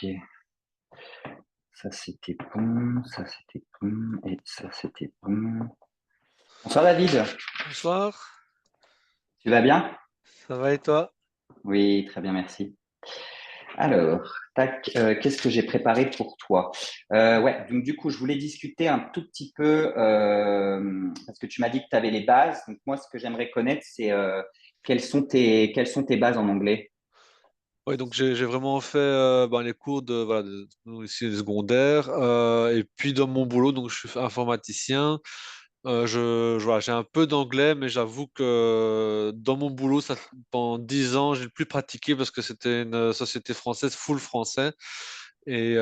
Ok. Ça, c'était bon. Ça, c'était bon. Et ça, c'était bon. Bonsoir, David. Bonsoir, Tu vas bien? ça va et toi? Oui, très bien, merci. Alors, tac, qu'est-ce que j'ai préparé pour toi? Ouais, donc du coup, je voulais discuter un tout petit peu, parce que tu m'as dit que tu avais les bases. Donc moi, ce que j'aimerais connaître, c'est quelles sont tes bases en anglais? Oui, donc j'ai vraiment fait les cours de, voilà, nous, ici, les secondaires, et puis dans mon boulot, donc je suis informaticien. Voilà, j'ai un peu d'anglais, mais j'avoue que dans mon boulot, pendant 10 ans, j'ai le plus pratiqué parce que c'était une société française full français. Et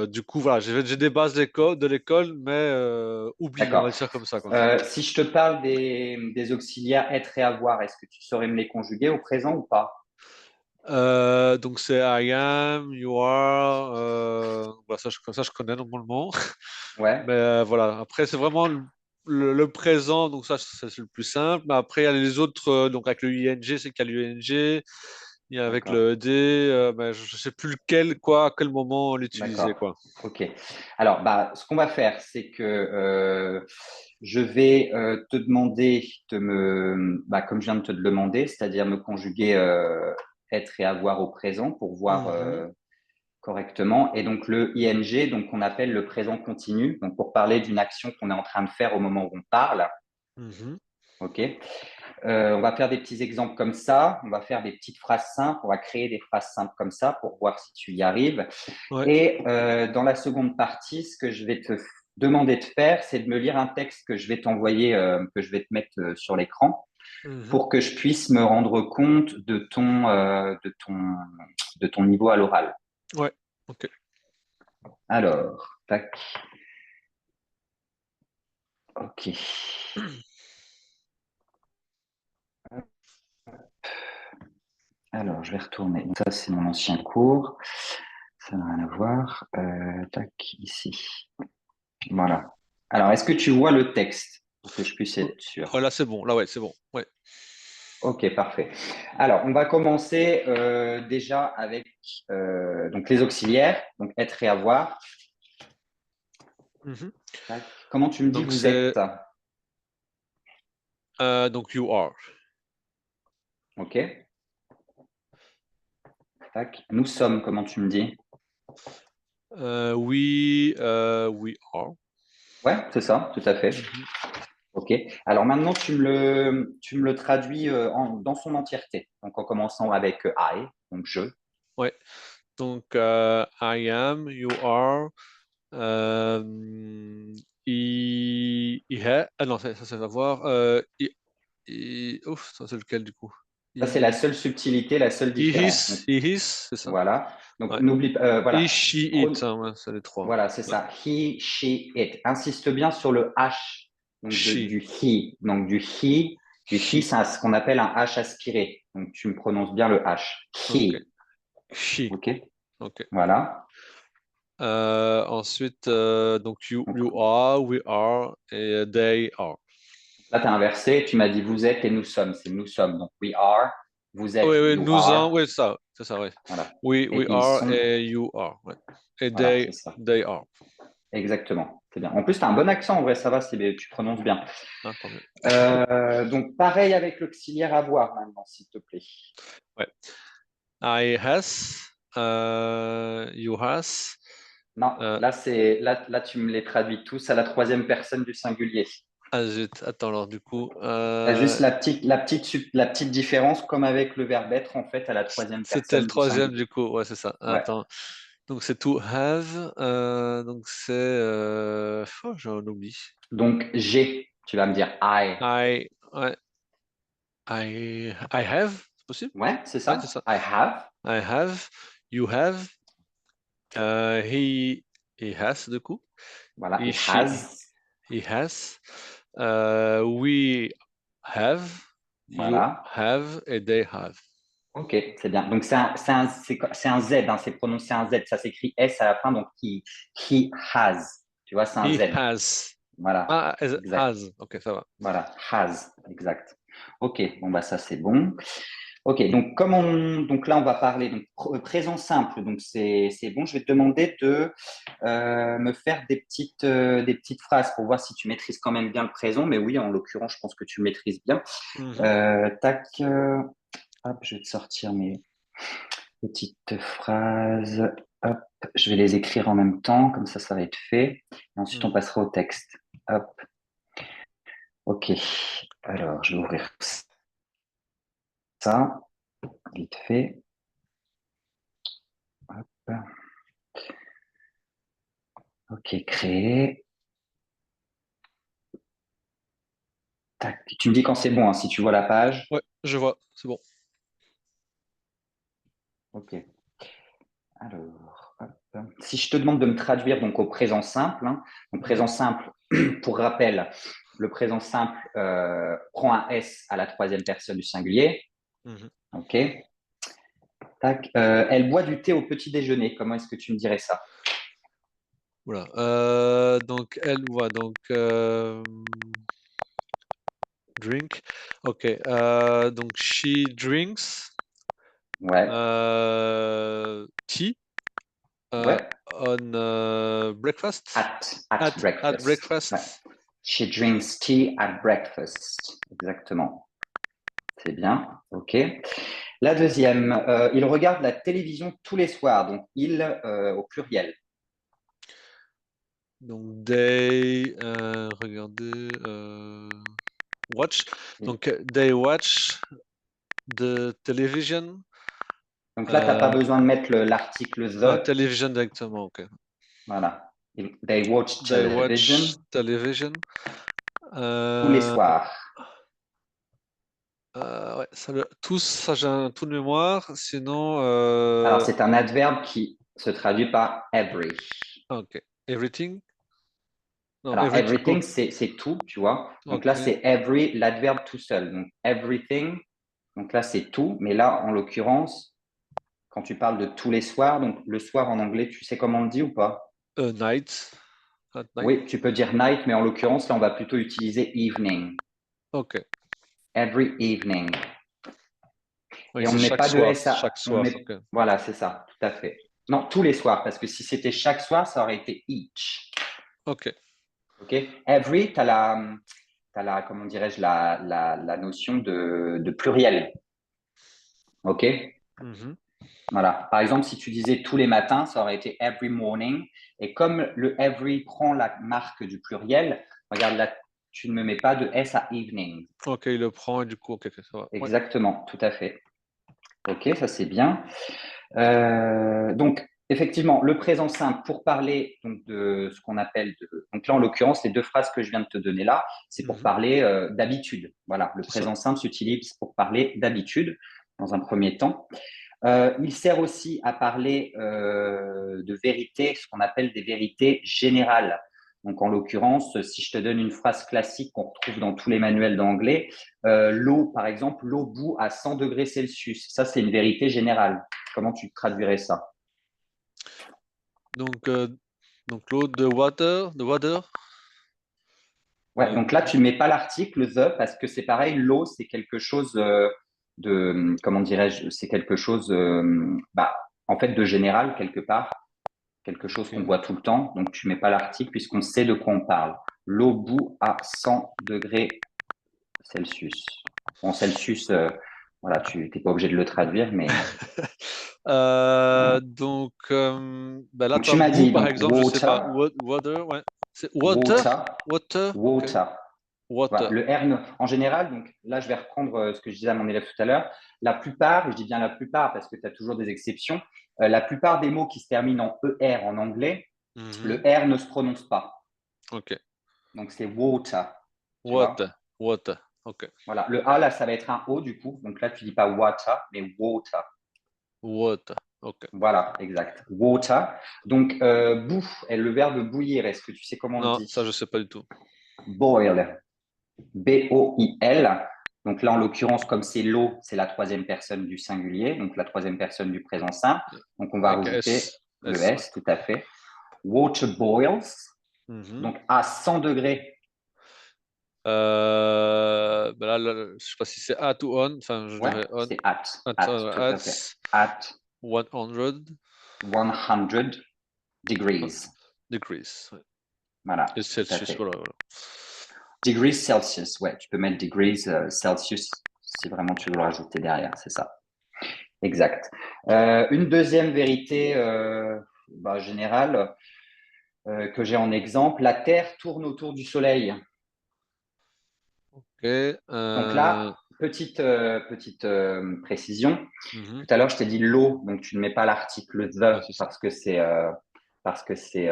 du coup, voilà, j'ai des bases de l'école, mais oublié, on va D'accord. le dire comme ça, quoi. Si je te parle des auxiliaires être et avoir, est-ce que tu saurais me les conjuguer au présent ou pas? Donc c'est I am, you are, voilà, ça je connais normalement. Ouais, Mais voilà, après c'est vraiment le présent, donc ça c'est le plus simple. Mais après il y a les autres, donc avec le ing, c'est qu'il y a l'ing, il y a avec d'accord. le ed, mais je sais plus lequel, quoi, à quel moment l'utiliser, D'accord. quoi. Ok. Alors, bah, ce qu'on va faire, c'est que je vais te demander comme je viens de te le demander, c'est-à-dire me conjuguer être et avoir au présent pour voir Mhm, correctement. Et donc le ing, donc on appelle le présent continu, donc pour parler d'une action qu'on est en train de faire au moment où on parle. mhm. Ok. On va faire des petits exemples comme ça. On va faire des petites phrases simples. On va créer des phrases simples comme ça pour voir si tu y arrives. Ouais. Et dans la seconde partie, ce que je vais te demander de faire, c'est de me lire un texte que je vais t'envoyer, que je vais te mettre sur l'écran, Mhm. pour que je puisse me rendre compte de ton niveau à l'oral. Ouais. Ok. Alors, tac, ok. Alors, je vais retourner. Donc, ça, c'est mon ancien cours. Ça n'a rien à voir. Tac, ici. Voilà. Alors, est-ce que tu vois le texte pour que je puisse être sûr? Là c'est bon, là ouais, c'est bon. Ouais. Ok, parfait. Alors, on va commencer déjà avec donc les auxiliaires, donc être et avoir. Mhm. Tac. Comment tu me dis Donc vous êtes? c'est donc you are. Ok. Tac. Nous sommes, comment tu me dis? We are. Ouais, c'est ça, tout à fait. Mhm. Ok. Alors maintenant, tu me le traduis dans son entièreté. Donc en commençant avec I, donc je. Ouais. Donc, I am, you are, euh, ah non, ça c'est à voir. Ouf, ça c'est lequel du coup? Ça, c'est la seule subtilité, la seule différence. Donc, He, his, c'est ça? voilà. Donc Ouais. n'oublie pas, He, voilà. she, it, Prône- hein, ouais, c'est les trois. Voilà, c'est Ouais. ça. He, she, it. Insiste bien sur le H, donc She, du he. Donc du he, he, c'est ce qu'on appelle un H aspiré. Donc tu me prononces bien le H. ok. He. She, OK? ok. Voilà. Ensuite, donc Donc you are, we are, et they are. là, tu as inversé. Tu m'as dit vous êtes et nous sommes. C'est nous sommes. Donc we are, vous Oui, êtes, oui, you nous en, are. oui, c'est ça, oui. Voilà. We Et ils are sont. et you are, ouais. Et Voilà, c'est ça. they are. Exactement. C'est bien. En plus, tu as un bon accent. En vrai, ça va. Tu prononces bien. Ah, tant mieux. Donc, pareil avec l'auxiliaire avoir maintenant, s'il te plaît. Ouais. I has, you has, Non, euh, là, tu me les traduis tous à la troisième personne du singulier. ah zut, attends alors du coup, T'as juste la petite différence, comme avec le verbe être, en fait, à la troisième c'était le personne du troisième singulier. du coup, ouais c'est ça. Ouais. Attends, donc c'est to have, donc c'est, oh, j'ai un oubli. Donc, j'ai, tu vas me dire I. Ouais, I have, c'est possible? Ouais, c'est Ouais, c'est ça. ça. I have. I have, you have, he has du coup, Voilà. he, He she, has. he has, we have, you Voilà. have et they have. Ok, c'est bien. Donc, c'est un Z, hein, c'est prononcé un Z. Ça s'écrit S à la fin, donc he has. Tu vois, c'est un He Z. has. Voilà. Ah, Exact. has. Ok, ça va. Voilà, has, exact. Ok, bon bah ça c'est bon. Ok, donc là on va parler donc présent simple, donc c'est bon. Je vais te demander de me faire des petites phrases pour voir si tu maîtrises quand même bien le présent. Mais oui, en l'occurrence, je pense que tu le maîtrises bien. Mhm. Tac, hop, je vais te sortir mes petites phrases. Hop, je vais les écrire en même temps, comme ça va être fait. Et ensuite on Mhm. passera au texte. Hop, ok. Alors je vais ouvrir ça, vite fait. Hop. Ok, créer. Tac. Tu me dis quand c'est bon, hein, si tu vois la page. Ouais, je vois, c'est bon. Ok. Alors, hop. Si je te demande de me traduire donc au présent simple, hein, donc Mhm. présent simple, pour rappel, le présent simple prend un S à la troisième personne du singulier. Mhm. Ok. Tac. Elle boit du thé au petit déjeuner. Comment est-ce que tu me dirais ça? Voilà. Donc, elle voit. Donc, drink. Ok. Donc, she drinks Ouais. tea Ouais. on breakfast. At At breakfast. Ouais. breakfast. She drinks tea at breakfast. Exactement. C'est bien. Ok. La deuxième, il regarde la télévision tous les soirs. Donc, il au pluriel. Donc, they, regardez, watch. Donc, they watch the television. Donc là, tu n'as pas Euh, besoin de mettre l'article the. television directement, ok. Voilà. They watch They watch television television. tous les Euh, soirs. ouais, tous, ça j'ai un trou de mémoire. Sinon, Alors, c'est un adverbe qui se traduit par every. ok. Everything? Non, Alors, everything. everything, c'est tout, tu vois. Donc là, Ok. c'est every, l'adverbe tout seul. Donc, everything, donc là, c'est tout. Mais là, en l'occurrence, quand tu parles de tous les soirs, donc le soir en anglais, tu sais comment on le dit ou pas? Night. At night. Oui, tu peux dire night, mais en l'occurrence, là, on va plutôt utiliser evening. Ok. Every evening. Oui, Et on c'est ne met chaque pas de soir. S Chaque à. On soir. met. Ok. Voilà, c'est ça, tout à fait. Non, tous les soirs, parce que si c'était chaque soir, ça aurait été each. Ok. OK? Every, tu as comment dirais-je, la notion de pluriel. OK? Mhm. Voilà. Par exemple, si tu disais tous les matins, ça aurait été every morning. Et comme le every prend la marque du pluriel, regarde là, tu ne me mets pas de S à evening. Ok, il le prend et du coup, ok, ok, ça va. Ouais. Exactement, tout à fait. OK, ça c'est bien. Donc, effectivement, le présent simple pour parler donc, de ce qu'on appelle. Donc là, en l'occurrence, les deux phrases que je viens de te donner là, c'est pour Mhm. parler d'habitude. Voilà, le C'est ça. présent simple s'utilise pour parler d'habitude dans un premier temps. Il sert aussi à parler de vérité, ce qu'on appelle des vérités générales. Donc, en l'occurrence, si je te donne une phrase classique qu'on retrouve dans tous les manuels d'anglais, l'eau, par exemple, l'eau bout à 100 degrés Celsius. Ça, c'est une vérité générale. Comment tu traduirais ça? Donc, donc l'eau de water, the water. Ouais, donc là, tu ne mets pas l'article the parce que c'est pareil, l'eau, c'est quelque chose comment dirais-je, c'est quelque chose, en fait, de général, quelque part. Quelque chose qu'on Ok. voit tout le temps. Donc, tu mets pas l'article puisqu'on sait de quoi on parle. L'eau bout à 100 degrés Celsius. Bon, Celsius, voilà, tu n'es pas obligé de le traduire, mais voilà. Donc, bah là, Donc, toi, tu m'as bout, dit, par donc, exemple, je sais pas, water, water, ouais. C'est water, water, water, ok, water. Voilà, water. le R, en général, donc là, je vais reprendre ce que je disais à mon élève tout à l'heure. La plupart, et je dis bien la plupart parce que tu as toujours des exceptions, la plupart des mots qui se terminent en ER en anglais, le Mhm. R ne se prononce pas. Ok, Donc, c'est water, tu vois. water, water, ok, Voilà, le A, là, ça va être un O du coup. Donc là, tu dis pas water, mais water. water, ok. Voilà, exact. Water. Donc, bout est le verbe bouillir. Est-ce que tu sais comment on le Non, dit? ça, je sais pas du tout. Boil. B-O-I-L. Donc là, en l'occurrence, comme c'est l'eau, c'est la troisième personne du singulier, donc la troisième personne du présent simple. Donc, on va Avec rajouter S, le S, ouais. S, tout à fait. Water boils. Mhm. Donc, à 100 degrés. je sais pas si c'est at ou on. Enfin, je Ouais, dirais on. c'est at, tout At à fait. At 100 100 degrees. degrees. Ouais. Voilà, Et tout à Celsius, fait. voilà. Degrees Celsius, ouais, tu peux mettre degrees Celsius si vraiment tu veux le rajouter derrière, c'est ça. Exact. Une deuxième vérité générale que j'ai en exemple, la Terre tourne autour du Soleil. Ok. Donc là, petite précision. Mhm. Tout à l'heure, je t'ai dit l'eau, donc tu ne mets pas l'article Ouais, the c'est ça. parce que c'est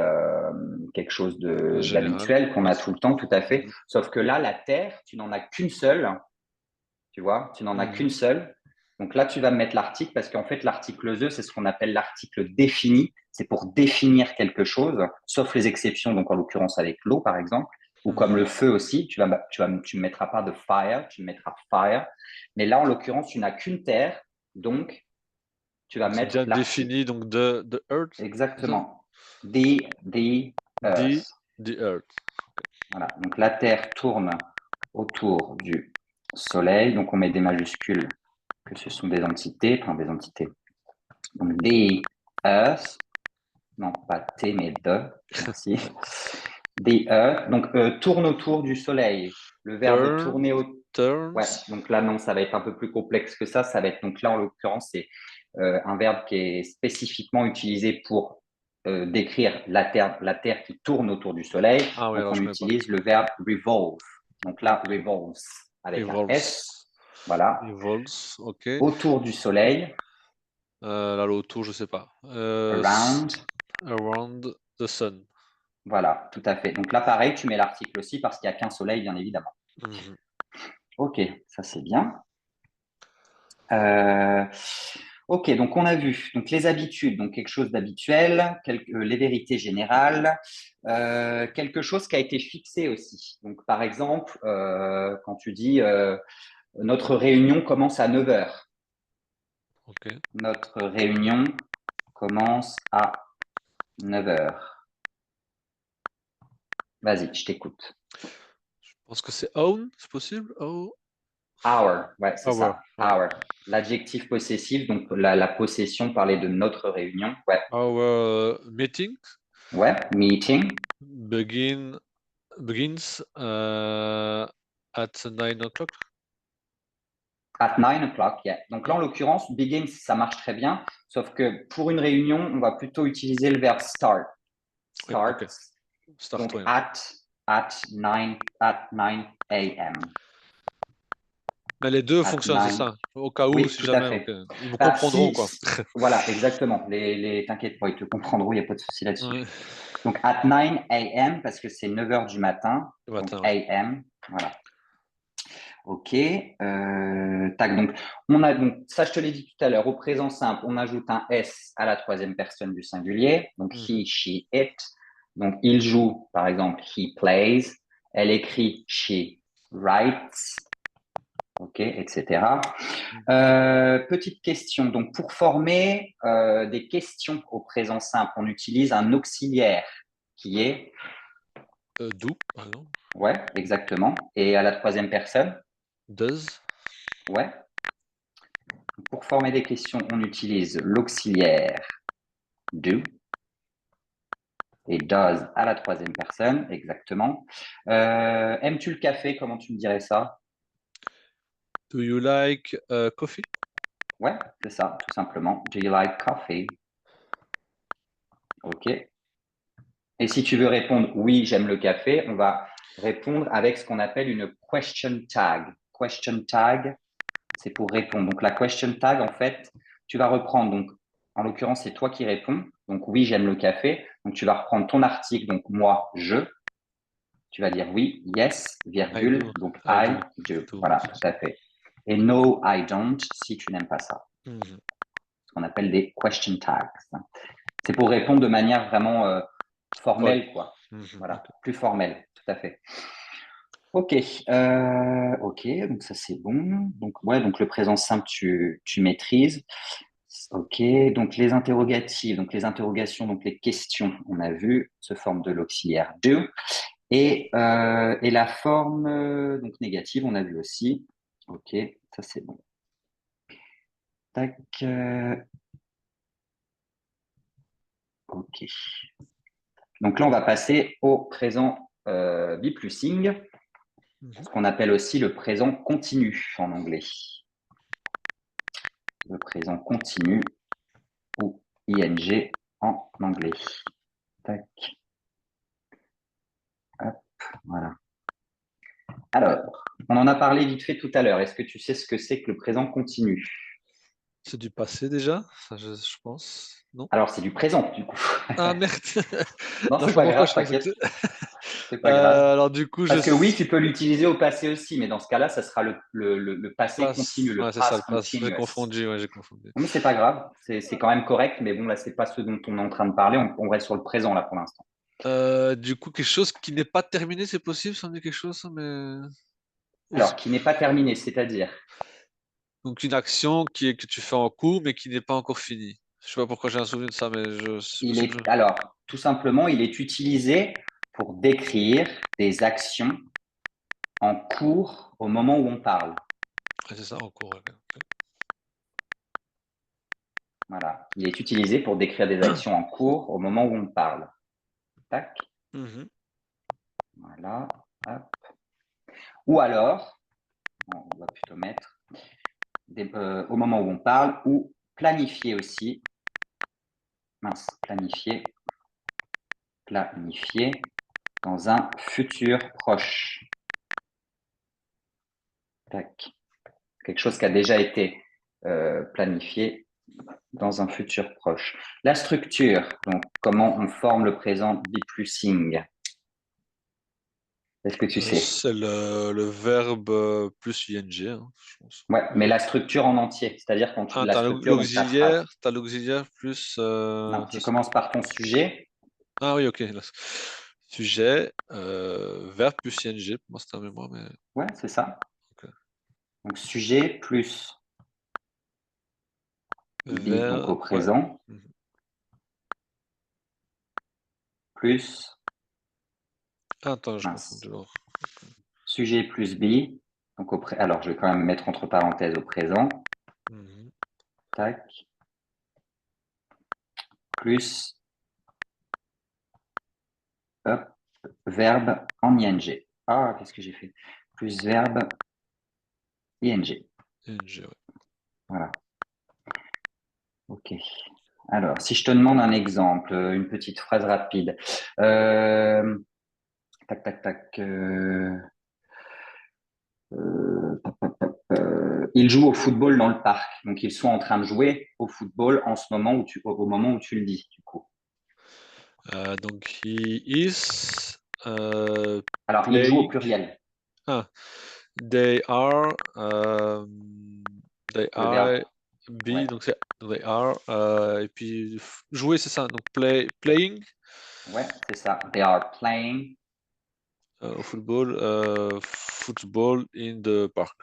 quelque chose Général. d'habituel qu'on Ouais, a tout le temps, tout à fait. mhm. Sauf que là, la Terre, tu n'en as qu'une seule, tu vois, tu n'en as Mhm. qu'une seule. Donc là, tu vas mettre l'article parce qu'en fait, l'article the, c'est ce qu'on appelle l'article défini. C'est pour définir quelque chose, sauf les exceptions, donc en l'occurrence avec l'eau, par exemple, ou comme Mhm. le feu aussi. Tu ne mettras pas de fire, tu mettras fire. Mais là, en l'occurrence, tu n'as qu'une terre, donc tu vas C'est mettre bien l'article. défini, donc the Earth, c'est ça? Exactement. The The, Earth. the Earth. Voilà. Donc la Terre tourne autour du Soleil. Donc on met des majuscules que ce sont des entités, enfin des entités. Donc the Earth, non pas T mais the, merci. The Earth, donc tourne autour du Soleil. Le verbe Turn, tourner au... Ouais, turns. donc là non, ça va être un peu plus complexe que ça. Ça va être donc là en l'occurrence c'est un verbe qui est spécifiquement utilisé pour décrire la Terre qui tourne autour du Soleil. Ah oui, Donc alors on je connais pas. utilise le verbe revolve. Donc là, Ok. revolves avec un S, Revolves. voilà, Revolves, ok. autour du Soleil, Là, l'autour, je sais pas. around, Around the sun. voilà, tout à fait. Donc là, pareil, tu mets l'article aussi parce qu'il n'y a qu'un Soleil, bien évidemment. Mhm. Ok, ça c'est bien. Euh, ok, donc on a vu donc les habitudes, donc quelque chose d'habituel, les vérités générales, quelque chose qui a été fixé aussi. Donc par exemple, quand tu dis notre réunion commence à 9 heures. Ok. Notre réunion commence à 9 heures. Vas-y, je t'écoute. Je pense que c'est own, c'est possible? Oh, Hour, ouais, c'est hour, ça. ouais. Hour. L'adjectif possessif, donc la possession, parler de notre réunion. Ouais, Our meeting ouais. Meeting begin begins at 9 o'clock. at 9 o'clock. Yeah. Donc là, en l'occurrence, begin, ça marche très bien. Sauf que pour une réunion, on va plutôt utiliser le verbe start. Oui, ok. Start. Start, Donc ouais. at 9 a.m. Mais les deux At fonctionnent, c'est 9. ça. Au cas où, Oui, si tout à jamais, ok. fait. Ils me Bah, comprendront, quoi. voilà, exactement. T'inquiète pas, ils te comprendront, il n'y a pas de souci Ouais. là-dessus. Donc, at 9 a.m., parce que c'est 9 heures du matin. Le Donc, matin, ouais. a.m., voilà. OK. Tac, donc, ça, je te l'ai dit tout à l'heure, au présent simple, on ajoute un S à la troisième personne du singulier. Donc, Mhm. he, she, it. Donc, il joue, par exemple, he plays. Elle écrit, she writes. OK, etc. Petite question. Donc, pour former des questions au présent simple, on utilise un auxiliaire qui est, Do, par exemple. ouais, exactement. Et à la troisième personne, Does. ouais. Pour former des questions, on utilise l'auxiliaire do et does à la troisième personne, exactement. Aimes-tu le café? Comment tu me dirais ça? Do you like coffee? Ouais, c'est ça, tout simplement. Do you like coffee? OK. Et si tu veux répondre oui, j'aime le café, on va répondre avec ce qu'on appelle une question tag. Question tag, c'est pour répondre. Donc la question tag, en fait, tu vas reprendre. Donc, en l'occurrence, c'est toi qui réponds. Donc oui, j'aime le café. Donc tu vas reprendre ton article. Donc moi, je. Tu vas dire oui, yes, I virgule. do. Donc I I do. do. Do. Voilà, tout à fait. Et no, I don't si tu n'aimes pas ça. Mhm. Ce qu'on appelle des question tags. C'est pour répondre de manière vraiment Paul. formelle, quoi. Mhm. Voilà, Ok. plus formelle, tout à fait. Ok, ok, donc ça c'est bon. Donc ouais, donc le présent simple tu maîtrises. Ok, donc les interrogatifs, donc les interrogations, donc les questions, on a vu, se forment de l'auxiliaire do. Et la forme donc négative, on a vu aussi. OK, ça c'est bon. Tac. OK. Donc là, on va passer au présent B+ing, ce qu'on appelle aussi le présent continu en anglais. Le présent continu ou ing en anglais. Tac. Hop, voilà. Alors, on en a parlé vite fait tout à l'heure. Est-ce que tu sais ce que c'est que le présent continu? C'est du passé déjà, ça, je pense. Non? Alors, c'est du présent, du coup. Ah merde! Non, Non, je c'est sais pas pas pourquoi grave, je crois que t'inquiète, c'était. c'est pas grave. Alors du coup, je Parce que oui, tu peux l'utiliser au passé aussi, mais dans ce cas-là, ça sera le passé continu, passe. le Ouais, c'est ça, past le passe. J'ai continuous. confondu, ouais, j'ai confondu. Non, mais c'est pas grave, c'est quand même correct, mais bon, là, c'est pas ce dont on est en train de parler. On reste sur le présent, là, pour l'instant. Du coup, quelque chose qui n'est pas terminé, c'est possible, ça me dit quelque chose, ça, mais. Alors, qui n'est pas terminé, c'est-à-dire, Donc une action que tu fais en cours, mais qui n'est pas encore finie. Je sais pas pourquoi j'ai un souvenir de ça, mais c'est possible. alors, tout simplement, il est utilisé pour décrire des actions en cours au moment où on parle. Ouais, c'est ça, en cours. Ok. Voilà. Il est utilisé pour décrire des actions en cours au moment où on parle. Tac. Mhm. Voilà. Hop. Ou alors, on va plutôt mettre au moment où on parle, ou planifier aussi. Mince, planifier. Planifier dans un futur proche. Tac. Quelque chose qui a déjà été planifié dans un futur proche. La structure, donc comment on forme le présent be plusing. Est-ce que tu sais? C'est le verbe plus ing, hein, je pense. Ouais, mais la structure en entier, c'est-à-dire quand Ah, la structure, donc ta phrase. t'as l'auxiliaire plus. Non, tu commences par ton sujet. Ah oui, ok. Sujet, verbe plus ing, pour moi c'était un mémoire, mais. Ouais, c'est ça. Ok. Donc sujet plus be, donc au Verbe, ouais. présent, Mhm. plus, Ah, attends, je confonds mince, toujours. sujet plus be, donc alors je vais quand même mettre entre parenthèses au présent, Mhm. tac, plus, hop, verbe en ing. Ah, qu'est-ce que j'ai fait? Plus verbe ing. Ing, ouais. Voilà. OK. Alors, si je te demande un exemple, une petite phrase rapide. Tac, tac, tac. Ils jouent au football dans le parc. Donc, ils sont en train de jouer au football en ce moment au moment où tu le dis, du coup. Donc, he is Alors, ils jouent au playing. pluriel. Ah, they are. They Le verbe, are. ouais, Be, donc c'est. They are. Et puis, jouer, c'est ça. Donc, playing ouais, c'est ça. They are playing au football. Football in the park.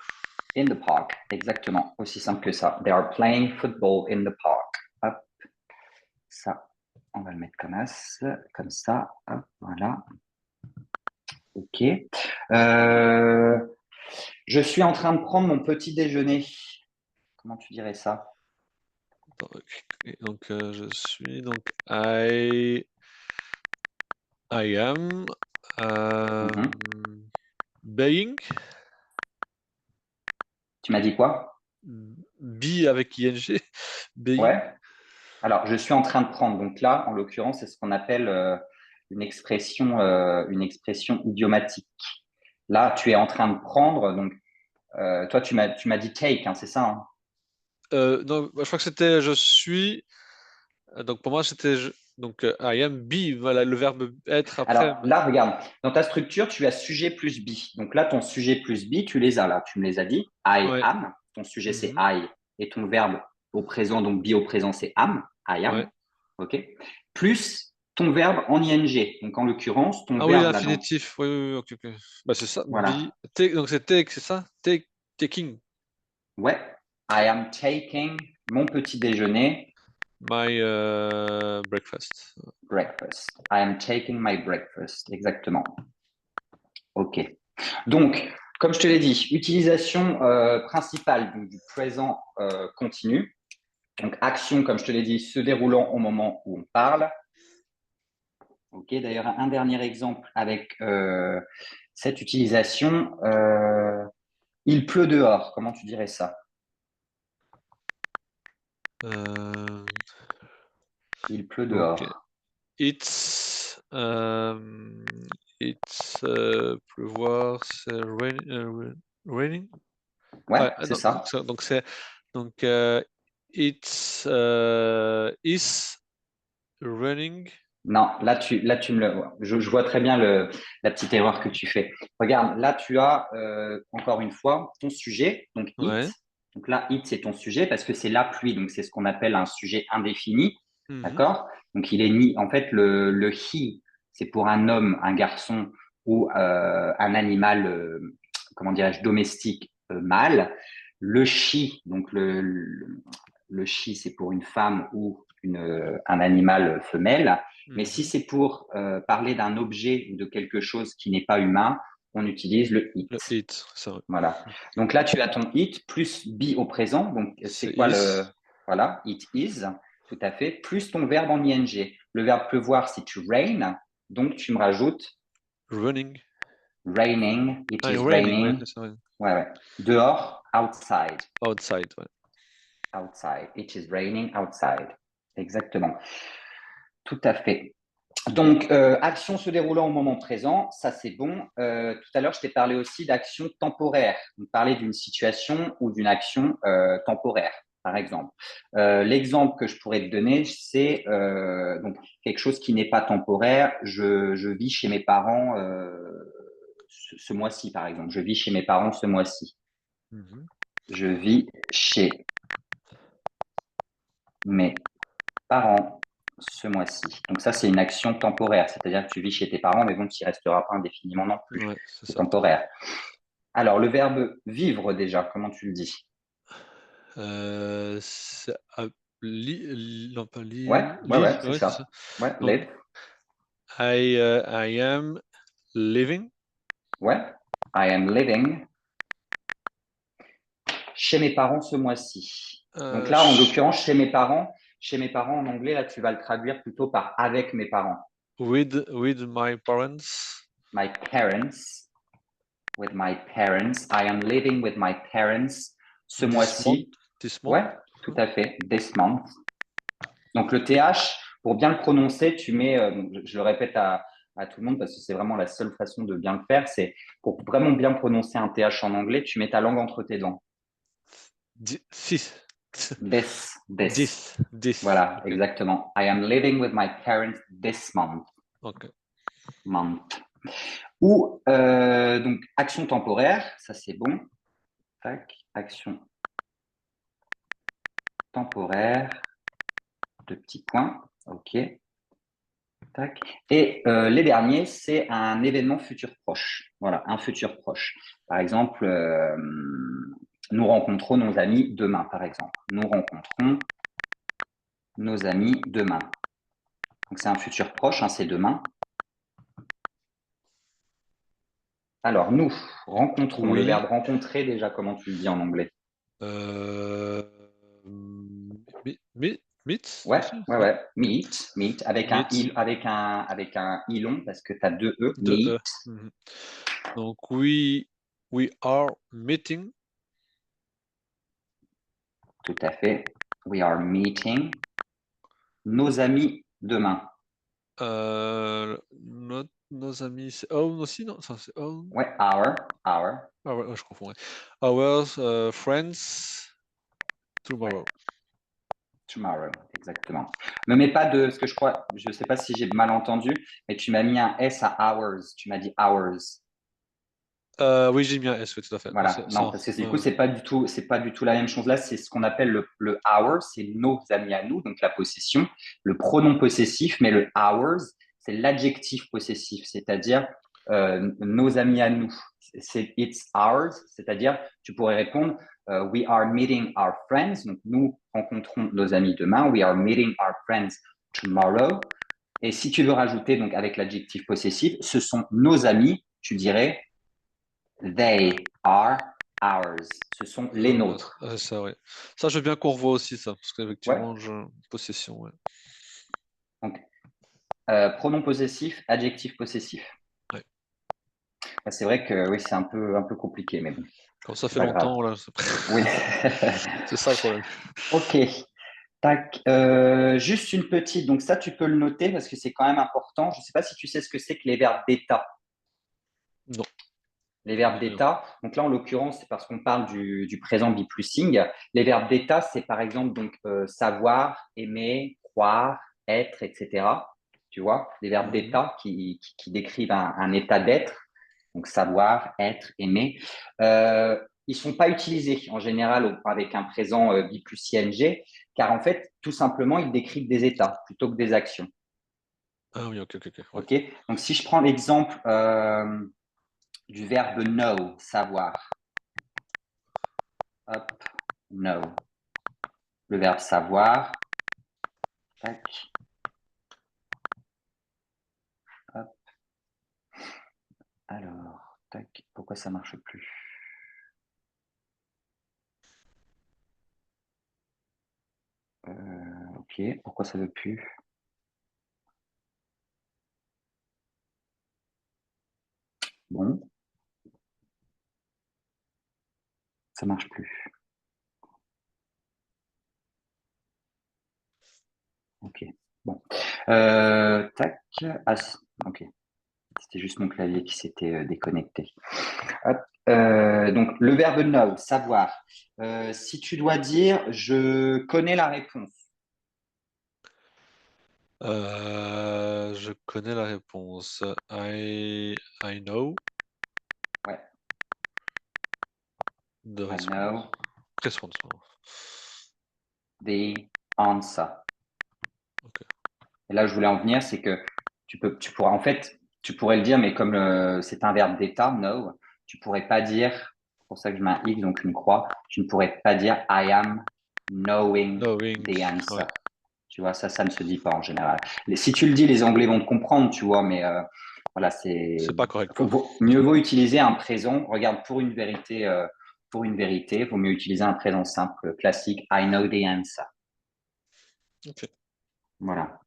in the park. Exactement. Aussi simple que ça. They are playing football in the park. Hop, ça, on va le mettre comme ça. Hop, voilà. OK. Je suis en train de prendre mon petit déjeuner. Comment tu dirais ça? Donc, je suis. Donc, I am. Mhm. Being. Tu m'as dit quoi? Be avec ing. Being. Ouais. Alors, je suis en train de prendre. Donc là, en l'occurrence, c'est ce qu'on appelle une expression idiomatique. Là, tu es en train de prendre. Donc, toi, tu m'as dit take, hein, c'est ça, hein? Non, je crois que c'était je suis. Donc pour moi, c'était donc I am be, voilà, le verbe être après. Alors là, regarde, dans ta structure, tu as sujet plus be. Donc là, ton sujet plus be, tu les as là. Tu me les as dit. I Ouais. am. Ton sujet, c'est Mhm. I. Et ton verbe au présent, donc be au présent, c'est am. I am. Ouais. OK. Plus ton verbe en ing. Donc en l'occurrence, ton Ah oui, verbe là-dedans. l'infinitif. Oui, oui, oui, ok, ok. Bah c'est ça. Be. Voilà. Donc c'est take, c'est ça? Taking Ouais. I am taking mon petit déjeuner, my breakfast. breakfast. I am taking my breakfast. Exactement. Ok. Donc, comme je te l'ai dit, utilisation principale donc, du présent continu. Donc, action, comme je te l'ai dit, se déroulant au moment où on parle. Ok. D'ailleurs, un dernier exemple avec cette utilisation. Il pleut dehors. Comment tu dirais ça? Euh, Il pleut donc, dehors. it's, pleuvoir, c'est raining. Ouais, Ouais, c'est non, ça. donc c'est donc it's is running. Non, là, tu me le. Je vois très bien la petite erreur que tu fais. Regarde, là, tu as encore une fois ton sujet, donc it. Ouais. Donc là, it, c'est ton sujet parce que c'est la pluie, donc c'est ce qu'on appelle un sujet indéfini. Mhm. D'accord? Donc il est ni. En fait, le he, c'est pour un homme, un garçon ou un animal, comment dirais-je, domestique mâle. Le she, donc le she, c'est pour une femme ou un animal femelle. Mais si Mhm. c'est pour parler d'un objet ou de quelque chose qui n'est pas humain, on utilise le it. Le it, ça. Voilà. Donc là, tu as ton it plus be au présent. Donc, c'est C'est quoi le. is Voilà, it is, tout à fait, plus ton verbe en ing. Le verbe pleuvoir, c'est to rain. Donc, tu me rajoutes running. raining, it Ah, is raining, ouais, raining. c'est ça, ouais. Ouais, ouais. Dehors, outside. Outside, ouais. Outside. It is raining outside. Exactement. Tout à fait. Donc, action se déroulant au moment présent, ça c'est bon. Tout à l'heure, je t'ai parlé aussi d'action temporaire. On parlait d'une situation ou d'une action temporaire, par exemple. L'exemple que je pourrais te donner, c'est donc quelque chose qui n'est pas temporaire. Je vis chez mes parents ce mois-ci, par exemple. Je vis chez mes parents ce mois-ci. Mhm. Je vis chez mes parents ce mois-ci. Donc ça, c'est une action temporaire, c'est-à-dire que tu vis chez tes parents, mais bon, tu n'y resteras pas indéfiniment non plus. Ouais, c'est C'est ça. temporaire. Alors, le verbe vivre déjà, comment tu le dis? C'est non, pas Ouais, ouais, ouais, c'est ouais, c'est ça. ça. Ouais, Donc, live. I am living. Ouais, I am living chez mes parents ce mois-ci. Donc euh, là, en sh- l'occurrence, chez mes parents en anglais, là, tu vas le traduire plutôt par avec mes parents. with my parents My parents, with my parents. I am living with my parents ce this month. mois-ci. This month. Ouais, tout à fait. This month. Donc le TH, pour bien le prononcer, tu mets, je le répète à tout le monde parce que c'est vraiment la seule façon de bien le faire, c'est pour vraiment bien prononcer un TH en anglais, tu mets ta langue entre tes dents. This. This. This. Voilà, Ok. exactement. I am living with my parents this month. Ok. Month. Ou donc action temporaire, ça c'est bon. Tac, action temporaire, deux petits points. Ok. Tac. Et les derniers, c'est un événement futur proche. Voilà, un futur proche. Par exemple, nous rencontrons nos amis demain, par exemple. Nous rencontrons nos amis demain. Donc c'est un futur proche, hein, c'est demain. Alors, nous rencontrons, le verbe Oui. rencontrer, déjà, comment tu le dis en anglais? Euh, meet Ouais, aussi, ouais, non? ouais. Meet, meet, avec un Meet il, avec un ilon, parce que tu as deux E, de meet, E. Mhm. Donc we are meeting. tout à fait. We are meeting nos amis demain. Nos amis, c'est own aussi, non? Ça, c'est own. Ouais, our. Ah ouais, je confonds. Ouais. Our friends Ouais, tomorrow. tomorrow, exactement. Me mets pas de, ce que je crois, je sais pas si j'ai mal entendu, mais tu m'as mis un S à hours. Tu m'as dit hours. Oui, j'ai mis un S, oui, tout à fait. Voilà. Non, parce que du coup, c'est pas du tout la même chose là. C'est ce qu'on appelle le our, c'est nos amis à nous, donc la possession, le pronom possessif, mais le ours, c'est l'adjectif possessif, c'est-à-dire nos amis à nous. C'est it's ours, c'est-à-dire tu pourrais répondre we are meeting our friends, donc nous rencontrons nos amis demain. We are meeting our friends tomorrow. Et si tu veux rajouter donc avec l'adjectif possessif, ce sont nos amis, tu dirais They are ours. Ce sont les nôtres. Ça, ouais. Ça, je veux bien qu'on revoie aussi ça, parce Ouais. qu'effectivement, possession, ouais. Donc, pronom possessif, adjectif possessif. Ouais. C'est vrai que oui, c'est un peu compliqué, mais bon, Quand ça c'est fait pas grave. longtemps, là, Oui. c'est ça le problème. Ok. Tac. Juste une petite. Donc ça, tu peux le noter parce que c'est quand même important. Je ne sais pas si tu sais ce que c'est que les verbes d'état. Non, Les ça me verbes dit rien. d'état. Donc là, en l'occurrence, c'est parce qu'on parle du présent be plus sing. Les verbes d'état, c'est par exemple donc savoir, aimer, croire, être, etc. Tu vois, des verbes Mhm. d'état qui décrivent un état d'être. Donc savoir, être, aimer. Ils sont pas utilisés en général avec un présent be plus ing, car en fait, tout simplement, ils décrivent des états plutôt que des actions. Ah oui, ok, ouais. Ok. Donc si je prends l'exemple du verbe know, savoir. Hop, know. Le verbe savoir. Tac. Hop. Alors, tac. Pourquoi ça marche plus? Ok. Pourquoi ça veut plus? Bon, ça marche plus. Ok. Bon. Tac. Ah, ok. C'était juste mon clavier qui s'était déconnecté. Hop. Donc, le verbe know, savoir. Si tu dois dire je connais la réponse. Je connais la réponse. I know Ouais, de I répondre. know Répondre. the answer. Ok. Et là, je voulais en venir, c'est que tu pourras, en fait, tu pourrais le dire, mais comme c'est un verbe d'état, know, tu pourrais pas dire, c'est pour ça que je mets un X, donc une croix, tu ne pourrais pas dire I am knowing Knowing, the answer. ouais. Tu vois, ça ne se dit pas en général. Si tu le dis, les Anglais vont te comprendre, tu vois, mais voilà, C'est pas correct, quoi. mieux vaut utiliser un présent. Regarde, pour une vérité, vaut mieux utiliser un présent simple, classique. I know the answer. Ok. Voilà.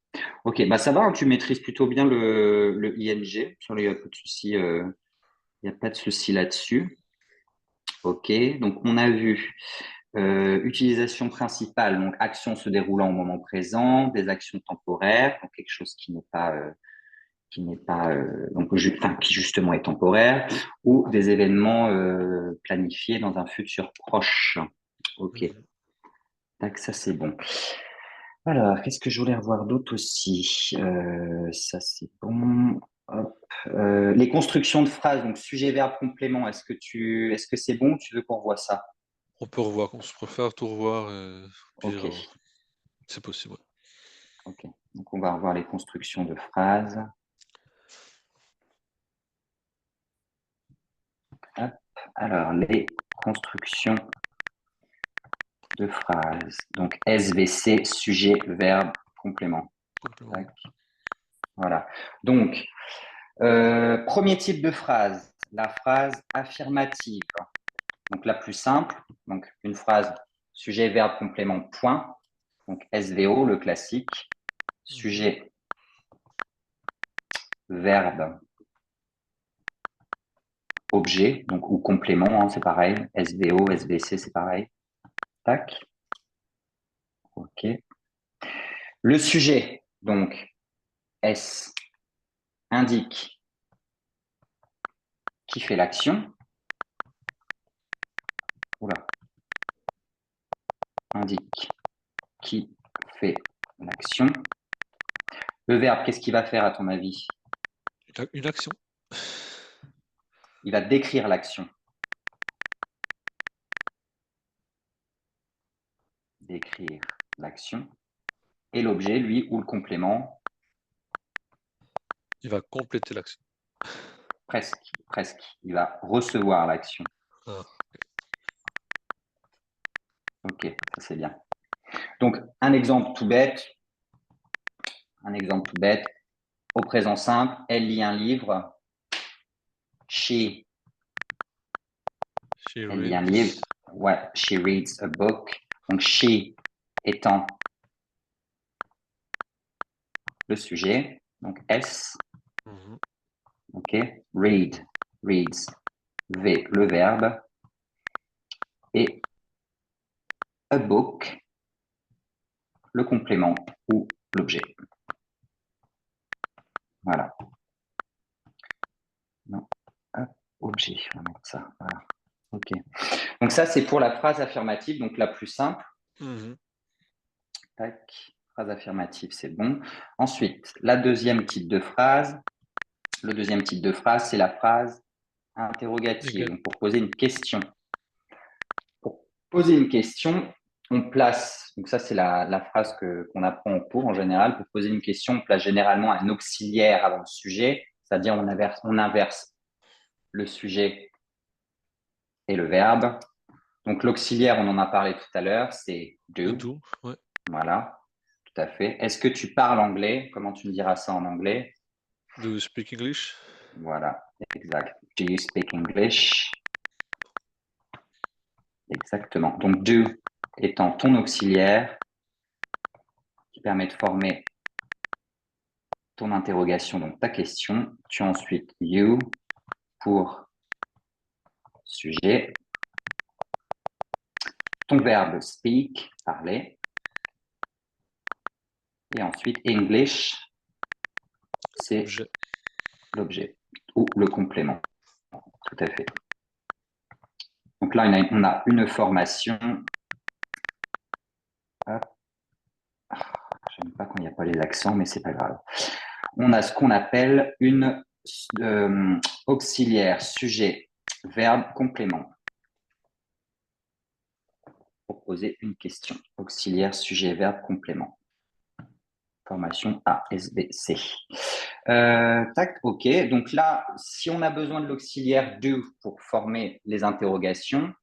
Ok, bah ça va, hein, tu maîtrises plutôt bien le ING. Il n'y a pas de souci, il y a pas de souci là-dessus. Ok, donc on a vu utilisation principale, donc action se déroulant au moment présent, des actions temporaires, donc quelque chose qui n'est pas donc enfin, qui justement est temporaire, ou des événements planifiés dans un futur proche. Ok, Mhm. tac, ça c'est bon. Alors, qu'est-ce que je voulais revoir d'autre aussi? Ça c'est bon. Hop. Les constructions de phrases, donc sujet, verbe, complément. Est-ce que c'est bon ou tu veux qu'on revoie ça? On peut revoir, on se préfère tout revoir, puis Ok, c'est possible. Ouais. ok. Donc on va revoir les constructions de phrases. Hop. Alors, les constructions de phrases. Donc SVC, sujet, verbe, complément. Complément. Tac. Voilà. Donc, premier type de phrase, la phrase affirmative. Donc la plus simple, donc une phrase sujet, verbe, complément, point. Donc SVO, le classique. Mhm. Sujet, verbe, objet, donc ou complément, hein, c'est pareil. SVO, SVC, c'est pareil. Tac. OK. Le sujet, donc S, indique qui fait l'action. Oula, indique qui fait l'action. Le verbe, qu'est-ce qu'il va faire à ton avis? Une action. Il va décrire l'action. Décrire l'action. Et l'objet, lui, ou le complément, Il va compléter l'action. presque, presque. Il va recevoir l'action. Ah, Ok, ça c'est bien. Donc, un exemple tout bête. Un exemple tout bête. Au présent simple, elle lit un livre. She She Elle lit un livre. reads. Ouais, she reads a book. Donc, she étant le sujet. Donc, S. Mhm. OK. Read, reads. V, le verbe. Et a book, le complément ou l'objet. Voilà. Non. Hop, objet, on va mettre ça. Voilà. OK. Donc ça, c'est pour la phrase affirmative, donc la plus simple. Mhm. Tac. Phrase affirmative, c'est bon. Ensuite, la deuxième type de phrase. Le deuxième type de phrase, c'est la phrase interrogative. Again. Donc, pour poser une question. Pour poser une question, on place, donc ça c'est la phrase qu'on apprend en cours en général, pour poser une question, on place généralement un auxiliaire avant le sujet, c'est-à-dire on inverse le sujet et le verbe. Donc l'auxiliaire, on en a parlé tout à l'heure, c'est Le do. do, ouais. Voilà, tout à fait. Est-ce que tu parles anglais? Comment tu me diras ça en anglais? Do you speak English? Voilà, exact. Do you speak English? Exactement. Donc do étant ton auxiliaire qui permet de former ton interrogation, donc ta question. Tu as ensuite you pour sujet. Ton verbe speak, parler. Et ensuite English, c'est Objet. l'objet ou le complément. Tout à fait. Donc là, on a une formation. Hop. J'aime pas quand il n'y a pas les accents, mais c'est pas grave. On a ce qu'on appelle une auxiliaire, sujet, verbe, complément. Pour poser une question. Auxiliaire, sujet, verbe, complément. Formation ASBC. Tac, ok. Donc là, si on a besoin de l'auxiliaire do pour former les interrogations,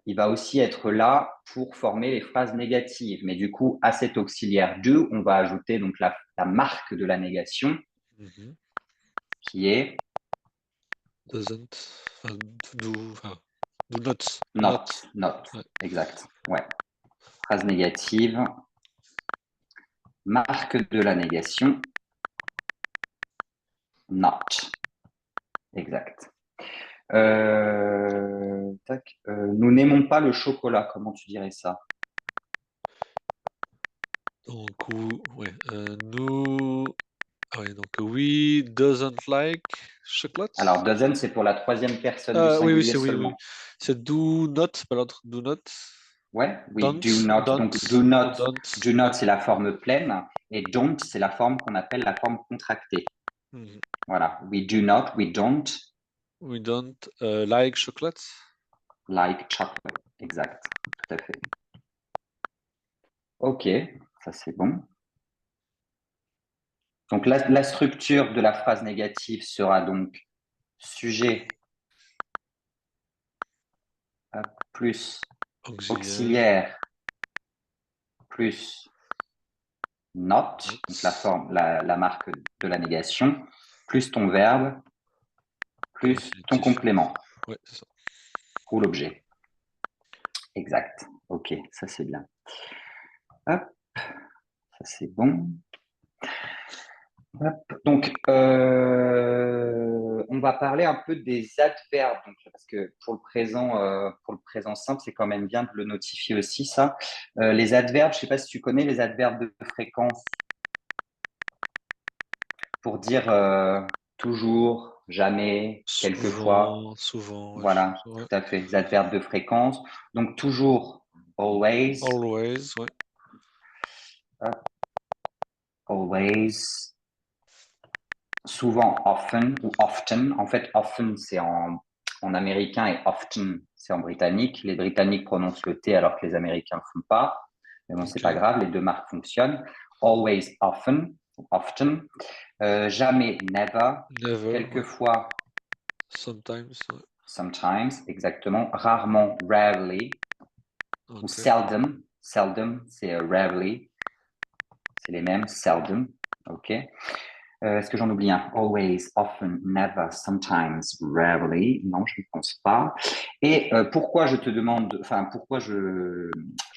il va aussi être là pour former les phrases négatives. Mais du coup, à cet auxiliaire do, on va ajouter donc la marque de la négation Mhm. qui est Doesn't. Do. Do not. not. Not. Ouais. Exact. Ouais. Phrase négative. Marque de la négation. Not. Exact. Tac. Nous n'aimons pas le chocolat. Comment tu dirais ça? Donc, ouais. Nous. Ah ouais, donc we doesn't like chocolate. Alors, doesn't, c'est pour la troisième personne du Oui, oui, singulier c'est oui, oui. seulement. C'est do not, pas l'autre. Do not. Ouais, we Don't. do not. Don't. Donc, Ou don't. do not, Ouais. c'est la forme pleine et don't, c'est la forme qu'on appelle la forme contractée. Mhm. Voilà, we do not, we don't We don't like chocolate. like chocolate. Exact, tout à fait. Ok, ça c'est bon. Donc, la structure de la phrase négative sera donc sujet plus Auxiliaire. auxiliaire plus not, donc la Not. forme, la marque de la négation, plus ton verbe, plus ton Infinitif. complément Ouais, c'est ça. ou l'objet. Exact. Ok, ça c'est bien. Hop, ça c'est bon. Hop. Donc, on va parler un peu des adverbes, donc, parce que pour le présent simple, c'est quand même bien de le notifier aussi, ça. Les adverbes, je ne sais pas si tu connais les adverbes de fréquence pour dire toujours, jamais, quelquefois. Souvent, souvent, ouais. Voilà, Ouais. tout à fait. Les adverbes de fréquence. Donc, toujours, always, Always, ouais. always. Souvent, often ou often. En fait, often, c'est en américain et often, c'est en britannique. Les Britanniques prononcent le T alors que les Américains ne le font pas. Mais bon, c'est Ok. pas grave, les deux marques fonctionnent. Always, often, often. Jamais, never. Never, ouais. Quelquefois, Sometimes, ouais. sometimes, exactement. Rarement, rarely. Ou Ok. seldom. Seldom, c'est rarely. C'est les mêmes, seldom. OK. Est-ce que j'en oublie un? Always, often, never, sometimes, rarely. Non, je ne pense pas. Et pourquoi je te demande, enfin, pourquoi je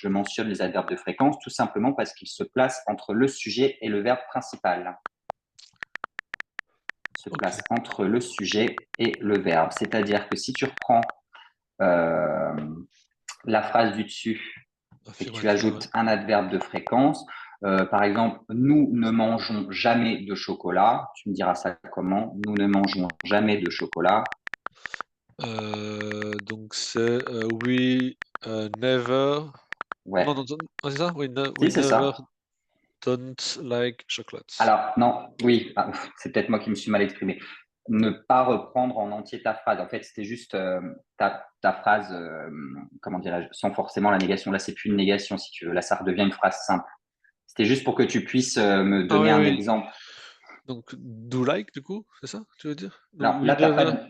mentionne les adverbes de fréquence? Tout simplement parce qu'ils se placent entre le sujet et le verbe principal. Ils se Ok, placent entre le sujet et le verbe. C'est-à-dire que si tu reprends euh, la phrase du dessus et que tu affirmative, ouais. ajoutes un adverbe de fréquence, par exemple, nous ne mangeons jamais de chocolat. Tu me diras ça comment? Nous ne mangeons jamais de chocolat. Donc c'est we never. Ouais, Non, non, c'est ça? We si, c'est never ça. don't like chocolate. Alors, non, oui, c'est peut-être moi qui me suis mal exprimé. Ne pas reprendre en entier ta phrase. En fait, c'était juste ta phrase, comment dirais-je, sans forcément la négation. Là, c'est plus une négation, si tu veux. Là, ça redevient une phrase simple. C'était juste pour que tu puisses me Ah donner oui, un oui. exemple. Donc do like du coup, c'est ça, tu veux dire? Donc Alors, we là, t'as pas never. de-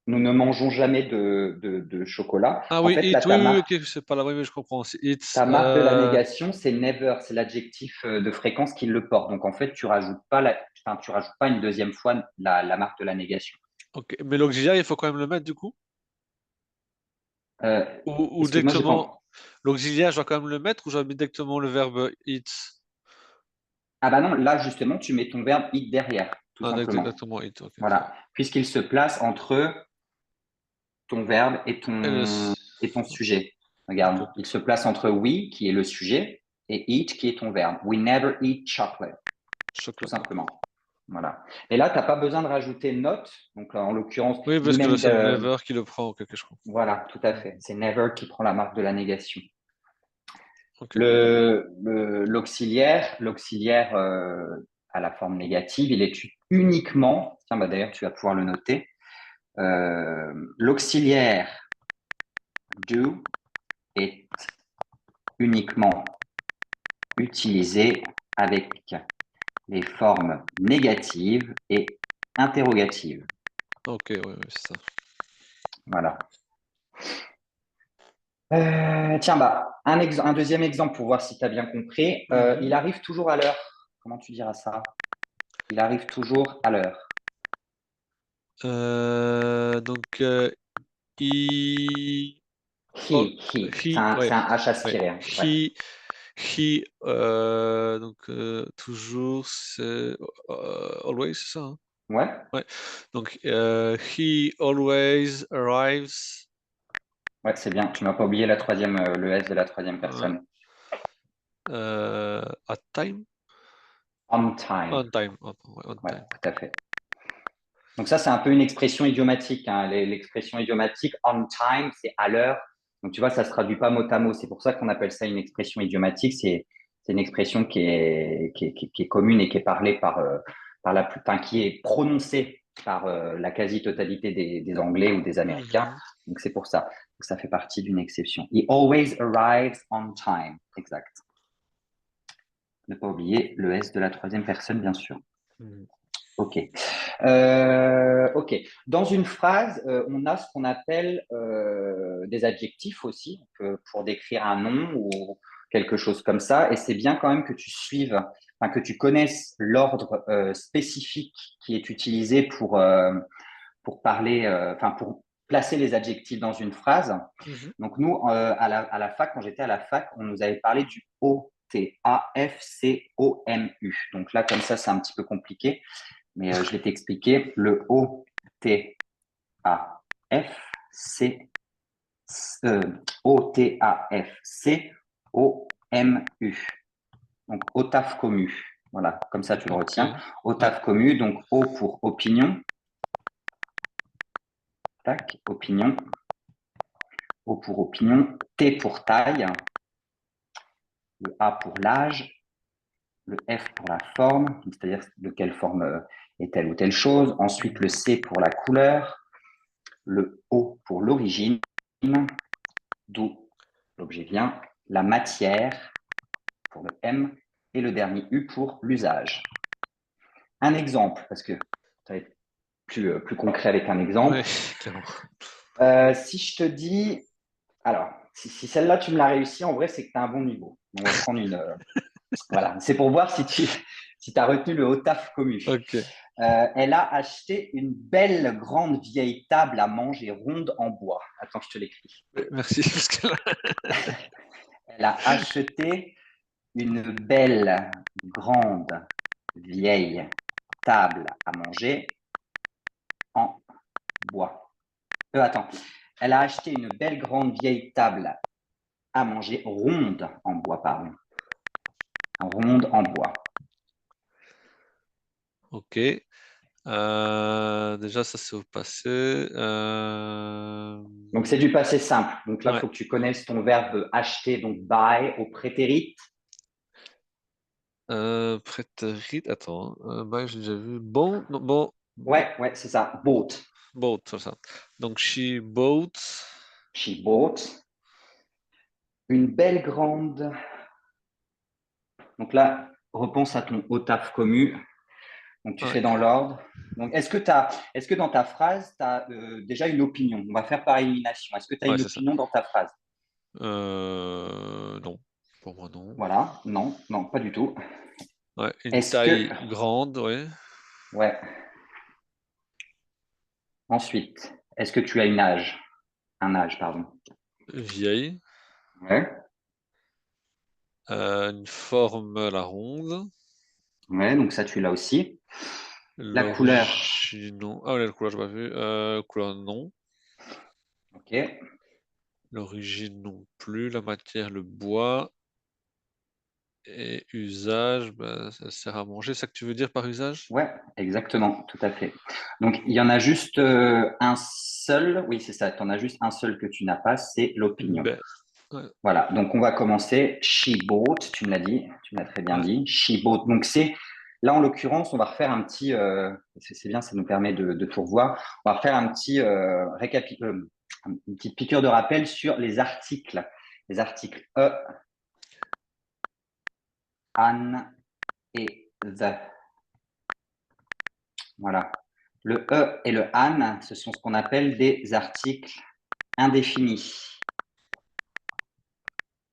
nous ne mangeons jamais de chocolat. Ah En oui, fait, là, it, oui, oui, ok, c'est pas là, oui, mais je comprends. C'est it. ta marque de la négation, c'est never, c'est l'adjectif de fréquence qui le porte. Donc, en fait, enfin, tu rajoutes pas une deuxième fois la marque de la négation. Ok, mais l'auxiliaire, il faut quand même le mettre du coup? Euh, Ou excuse-moi, j'ai directement, pas. l'auxiliaire, je dois quand même le mettre ou je dois mettre directement le verbe it? Ah bah non, là, justement, tu mets ton verbe it derrière, tout Ah, simplement. exactement it, ok, ok. Voilà. Puisqu'il se place entre ton verbe Et et ton sujet. ok, Regarde, ok. il se place entre we, qui est le sujet, et eat, qui est ton verbe. We never eat chocolate, tout Chocolat, ok. simplement. Voilà. Et là, tu n'as pas besoin de rajouter not. Donc, en l'occurrence, Oui, parce ni que là, même c'est le de. never qui le prend, ok, ok, je comprends. Voilà, tout à Hmm. fait. C'est never qui prend la marque de la négation. Ok. L'auxiliaire à la forme négative, il est uniquement, tiens, bah d'ailleurs, tu vas pouvoir le noter, l'auxiliaire do est uniquement utilisé avec les formes négatives et interrogatives. Ok, ouais, ouais, c'est ça. Voilà. Tiens, bah, un deuxième exemple pour voir si tu as bien compris. Il Mhm. arrive toujours à l'heure. Comment tu diras ça? Il arrive toujours à l'heure. Donc, he, oh, He. he, ouais, C'est un H ouais, aspiré, hein. Ouais. he, donc, toujours, c'est always, c'est ça, hein? Ouais. Ouais. Donc, he always arrives Ouais, c'est bien. Tu m'as pas oublié la troisième, le S de la troisième uh, personne. at time, On time. on time, ouais, on Ouais, time. tout à fait. Donc ça, c'est un peu une expression idiomatique, hein. L'expression idiomatique on time, c'est à l'heure. Donc tu vois, ça se traduit pas mot à mot. C'est pour ça qu'on appelle ça une expression idiomatique. C'est une expression qui est commune et qui est parlée par enfin, qui est prononcée par la quasi-totalité des Anglais ou des Américains. Mhm. Donc c'est pour ça. Donc, ça fait partie d'une exception. He always arrives on time. Exact. Ne pas oublier le S de la troisième personne, bien sûr. Mhm. OK. OK. Dans une phrase, on a ce qu'on appelle des adjectifs aussi pour décrire un nom ou quelque chose comme ça. Et c'est bien quand même que tu suives, enfin, que tu connaisses l'ordre spécifique qui est utilisé pour parler, enfin, pour placer les adjectifs dans une phrase. Mhm. Donc, nous, à la fac, quand j'étais à la fac, on nous avait parlé du OTAFCOMU. Donc là, comme ça, c'est un petit peu compliqué. Mais je vais t'expliquer. Le OTAFC, donc OTAF commu. Voilà, comme ça tu le Ok, retiens. ouais. OTAF commu, donc O pour opinion. Tac, opinion. O pour opinion. T pour taille. Le A pour l'âge. Le F pour la forme, c'est-à-dire de quelle forme est telle ou telle chose. Ensuite, le Mhm. C pour la couleur. Le O pour l'origine. D'où l'objet vient, la matière pour le M et le dernier U pour l'usage. Un exemple, parce que ça va être plus concret avec un Ouais, exemple. clairement. Si je te dis, alors, si celle-là tu me l'as réussi, en vrai, c'est que tu as un bon niveau. On va prendre une. Voilà, c'est pour voir si tu as retenu le Otaf commu. Ok, Elle a acheté une belle grande vieille table à manger ronde en bois. Attends, je te l'écris. merci. Parce que là, Elle a acheté une belle grande vieille table à manger en bois. Attends, elle a acheté une belle grande vieille table à manger ronde en bois, pardon. Ronde en bois. ok. Déjà, ça c'est au passé. Donc, c'est du passé simple. Donc là, il Ouais. faut que tu connaisses ton verbe acheter, donc buy au prétérit. Prétérit, attends. Bah, j'ai déjà vu. Bon, non, bon. Ouais, c'est ça. Bought. Bought, c'est ça. Donc, she bought. She bought une belle grande. Donc là, repense à ton au taf commu. Donc, tu Ouais, fais dans l'ordre. Donc, est-ce que dans ta phrase, tu as déjà une opinion? On va faire par élimination. Est-ce que tu as ouais, une c'est ça. opinion dans ta phrase? Non. Pour moi, non. Voilà. Non, non, pas du tout. Ouais, une Est-ce que. taille grande, ouais. Ouais. Ensuite, est-ce que tu as une âge? Un âge, pardon. Vieille. Ouais. Une forme à la ronde. Ouais, donc ça, tu l'as aussi. La couleur. L'origine, non. Ah, ouais, la couleur, j'ai pas vu. Couleur, non. Ok. L'origine, non plus. La matière, le bois. Et usage, bah, ça sert à manger. C'est ça que tu veux dire par usage? Ouais, exactement, tout à fait. Donc, il y en a juste un seul. Oui, c'est ça. Tu en as juste un seul que tu n'as pas, c'est Une l'opinion. baie. Ouais, Voilà, donc on va commencer. She bought, tu me l'as dit, tu me l'as très bien ouais. dit. She bought. Donc c'est là en l'occurrence, on va refaire un petit. C'est bien, ça nous permet de tout revoir. On va refaire un petit une petite piqûre de rappel sur les articles. Les articles an et the. Voilà. Le et le an, ce sont ce qu'on appelle des articles indéfinis.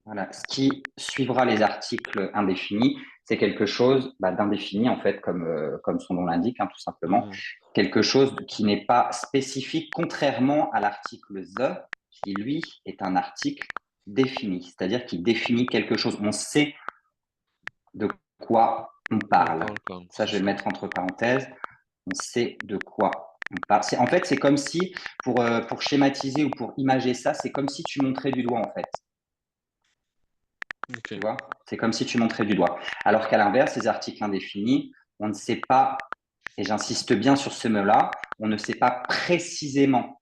Voilà. Ce qui suivra les articles indéfinis, c'est quelque chose d'indéfini, en fait, comme son nom l'indique, hein, tout simplement. Mhm. Quelque chose qui n'est pas spécifique, contrairement à l'article the, qui, lui, est un article défini, c'est-à-dire qui définit quelque chose. On sait de quoi on On parle. parle quand même, Ça, c'est je vais le ça. mettre entre parenthèses. On sait de quoi on parle. En fait, c'est comme si, pour schématiser ou pour imager ça, c'est comme si tu montrais du doigt, en fait. Ok. Tu vois, c'est comme si tu montrais du doigt. Alors qu'à l'inverse, les articles indéfinis, on ne sait pas, et j'insiste bien sur ce mot-là, on ne sait pas précisément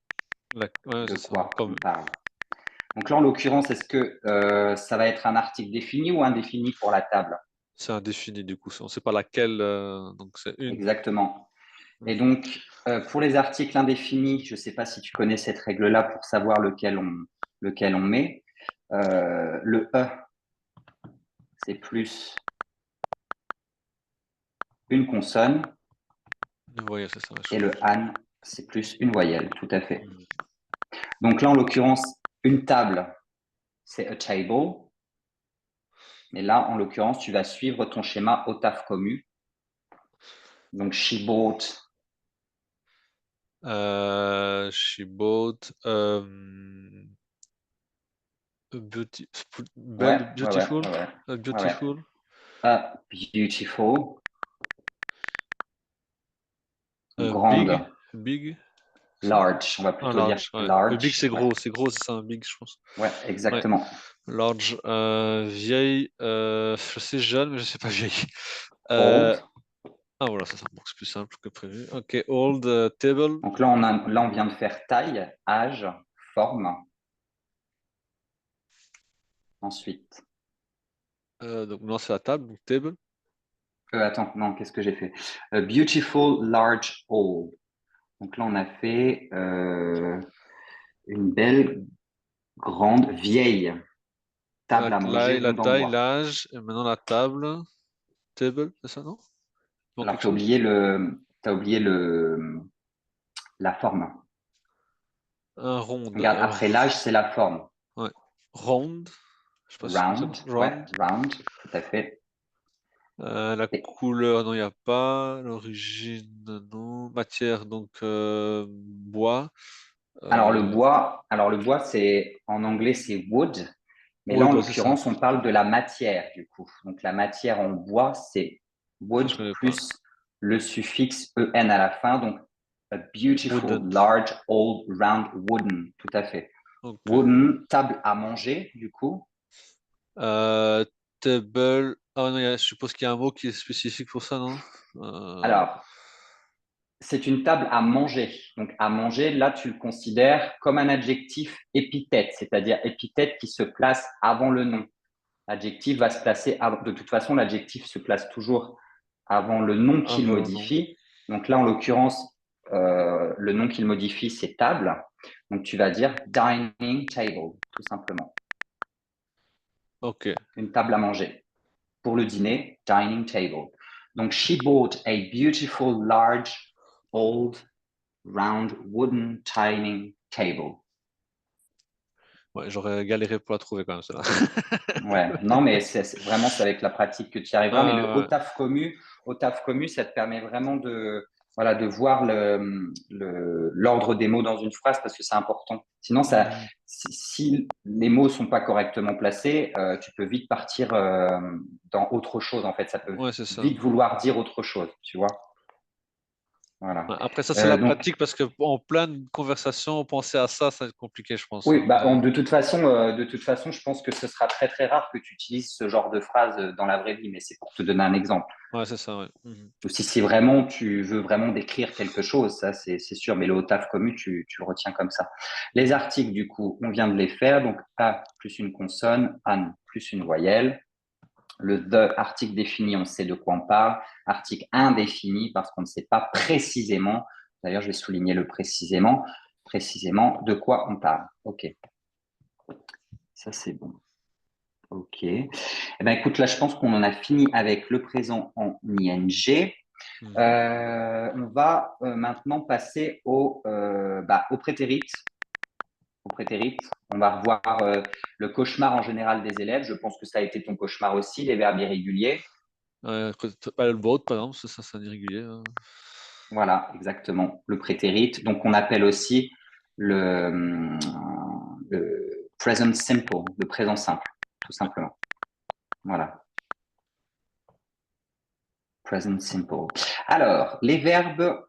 Ouais, de c'est ça. quoi on Comme parle. Donc là, en l'occurrence, est-ce que ça va être un article défini ou indéfini pour la table? c'est indéfini du coup. On sait pas laquelle. Donc c'est une. Exactement. Et Ok. donc, pour les articles indéfinis, je ne sais pas si tu connais cette règle-là pour savoir lequel on met. Le E, c'est plus une consonne Une voyelle, c'est ça. Ouais, et le an, c'est plus une voyelle, tout à fait. Mhm. Donc là, en l'occurrence, une table, c'est a table. Mais là, en l'occurrence, tu vas suivre ton schéma au taf commu. Donc, she bought. She bought a Ouais, belle, ouais, ouais, beautiful, ouais, ouais. a Ouais, ouais. beautiful, A beautiful, big, grande, big, ça? large. On va Un plutôt dire large, ouais. Big large. Ouais, c'est gros, c'est ça, un big, je pense. ouais, Ouais. exactement. Large, vieille, je sais jeune, mais je sais pas vieille. Old. Ah voilà, ça bon, c'est plus simple que prévu. Ok, old, table. Donc là, on vient de faire taille, âge, forme. Ensuite, Donc non, c'est la table, donc table. attends, non, qu'est-ce que j'ai fait? A beautiful, large, old. Donc là, on a fait une belle, grande, vieille table à manger La ronde en taille, bois. l'âge, et maintenant la table. Table, c'est ça, non? Il manque Alors, quelque chose? t'as oublié la forme. Un ronde. Regarde, après l'âge, c'est la forme. Ouais. Round. Je sais pas si c'est comme ça. Round, ouais, Round. round, tout à fait. La couleur, non, il n'y a pas. L'origine, non. Matière, donc bois. Euh, Alors le bois, c'est en anglais, c'est wood, mais là, en Wood, ouais, c'est ça. l'occurrence, on parle de la matière, du coup. Donc la matière en bois, c'est Ça, wood je connais pas. plus le suffixe en à la fin. Donc a beautiful, Wooden. large, old, round, wooden. Tout à fait. Ok. Wooden, table à manger, du coup. Euh, Table. Ah non, je suppose qu'il y a un mot qui est spécifique pour ça, non? Euh, Alors, c'est une table à manger. Donc, à manger, là, tu le considères comme un adjectif épithète, c'est-à-dire épithète qui se place avant le nom. L'adjectif va se placer avant. De toute façon, l'adjectif se place toujours avant le nom qu'il Avant, non. modifie. Donc là, en l'occurrence, le nom qu'il modifie, c'est table. Donc, tu vas dire dining table, tout simplement. Ok. Une table à manger. Pour le dîner, dining table. Donc, she bought a beautiful, large, old, round wooden dining table. Ouais, j'aurais galéré pour la trouver quand même, celle-là. Ouais, non, mais vraiment, c'est avec la pratique que tu y arriveras. Mais le Ouais. au taf commu, ça te permet vraiment voilà, de voir l'ordre des mots dans une phrase parce que c'est important. Sinon, Mhm. si les mots sont pas correctement placés, tu peux vite partir dans autre chose. En fait, ça peut Ouais, c'est ça. vite vouloir dire autre chose, tu vois. Voilà. Ouais, après, ça, c'est la Donc, pratique parce que en pleine conversation, penser à ça, ça va être compliqué, je pense, oui, hein, bah, de toute façon, je pense que ce sera très très rare que tu utilises ce genre de phrase dans la vraie vie, mais c'est pour te donner un exemple. Ouais, c'est ça, ouais. Mhm. Ou si vraiment tu veux vraiment décrire quelque chose, ça c'est sûr, mais le haut taf commu, tu le retiens comme ça. Les articles, du coup, on vient de les faire, donc A plus une consonne, an plus une voyelle. Le the article défini, on sait de quoi on parle. Article indéfini, parce qu'on ne sait pas précisément, d'ailleurs je vais souligner le précisément de quoi on parle. Ok, ça c'est bon. Ok. Eh ben, écoute, là, je pense qu'on en a fini avec le présent en ing. Mhm. On va maintenant passer au prétérit. Au prétérit. On va revoir le cauchemar en général des élèves. Je pense que ça a été ton cauchemar aussi, les verbes irréguliers. Le boat, par exemple, ça c'est un irrégulier, hein. Voilà, exactement. Le prétérit. Donc, on appelle aussi le, le present simple, le présent simple, tout Ouais. simplement. Voilà. Present simple. Alors, les verbes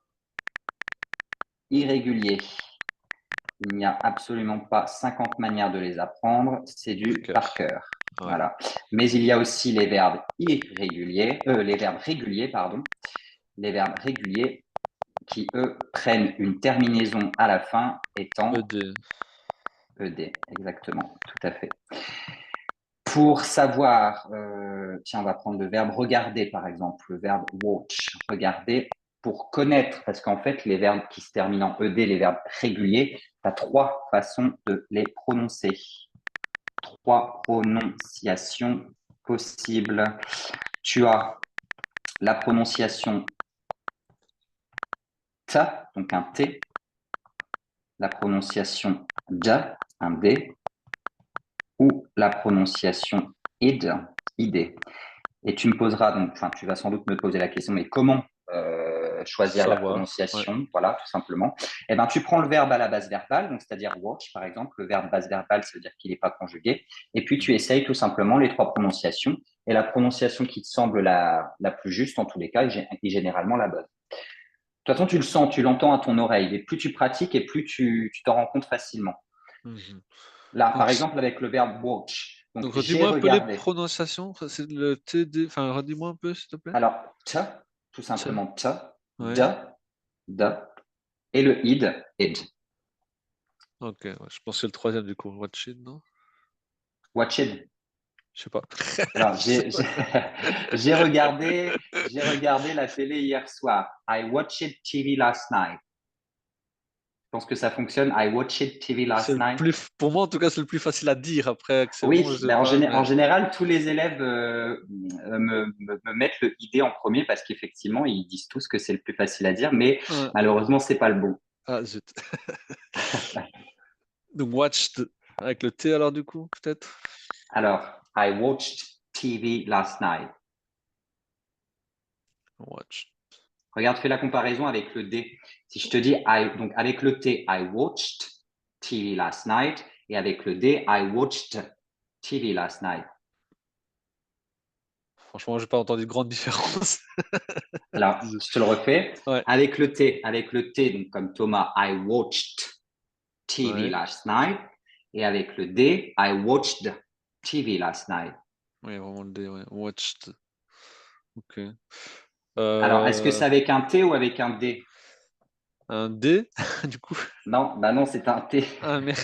irréguliers. Il n'y a absolument pas 50 manières de les apprendre, c'est Par du par cœur. cœur. Ouais. Voilà. Mais il y a aussi les verbes irréguliers, les verbes réguliers, pardon, les verbes réguliers qui, eux, prennent une terminaison à la fin étant ED. ed. Exactement, tout à fait. Pour savoir, tiens, on va prendre le verbe regarder, par exemple, le verbe watch, regarder, pour connaître, parce qu'en fait, les verbes qui se terminent en ed, les verbes réguliers, tu as trois façons de les prononcer. Trois prononciations possibles. Tu as la prononciation t, donc un t, la prononciation d, un d, ou la prononciation id, id. Et tu me poseras donc, enfin, tu vas sans doute me poser la question, mais comment choisir la Savoir. Ouais. prononciation, voilà, tout simplement. Eh ben, tu prends le verbe à la base verbale, donc c'est-à-dire watch, par exemple. Le verbe base verbale, ça veut dire qu'il n'est pas conjugué. Et puis, tu Mhm. essayes tout simplement les trois prononciations. Et la prononciation qui te semble la plus juste, en tous les cas, est généralement la bonne. De toute façon, tu le sens, tu l'entends à ton oreille. Et plus tu pratiques, et plus tu t'en rends compte facilement. Mhm. Là, par Donc, exemple, avec le verbe watch. Donc, donc j'ai redis-moi un peu les regardé. prononciations. C'est le TD. Enfin, redis-moi un peu, s'il te plaît. Alors, t, tout Tiens. simplement t, Ouais. d, et le id, id. Ok. Ouais. Je pense que c'est le troisième du coup. Watch it, non? Watch it. Je sais pas. Alors, Je sais pas. j'ai regardé la télé hier soir. I watched TV last night. Je pense que ça fonctionne. I watched TV C'est last le night. plus, pour moi en tout cas, c'est le plus facile à dire. Après, que c'est bon, je Oui, sais ben pas, en mais général, tous les élèves me mettent le ID en premier parce qu'effectivement, ils disent tous que c'est le plus facile à dire, mais ah, malheureusement, c'est pas le bon. ah, zut. Donc watched avec le T alors du coup, peut-être. Alors, I watched TV last night. Watch. Regarde, fais la comparaison avec le D. Si je te dis, donc avec le T, I watched TV last night, et avec le D, I watched TV last night. Franchement, j'ai pas entendu de grande différence. Alors, je te le refais. Ouais, Avec le T, donc comme Thomas, I watched TV ouais, last night, et avec le D, I watched TV last night. ouais, vraiment le D, ouais. Watched. Ok. Alors, est-ce que c'est avec un T ou avec un D? Un D, du coup. Non, bah non, c'est un T. Ah merde.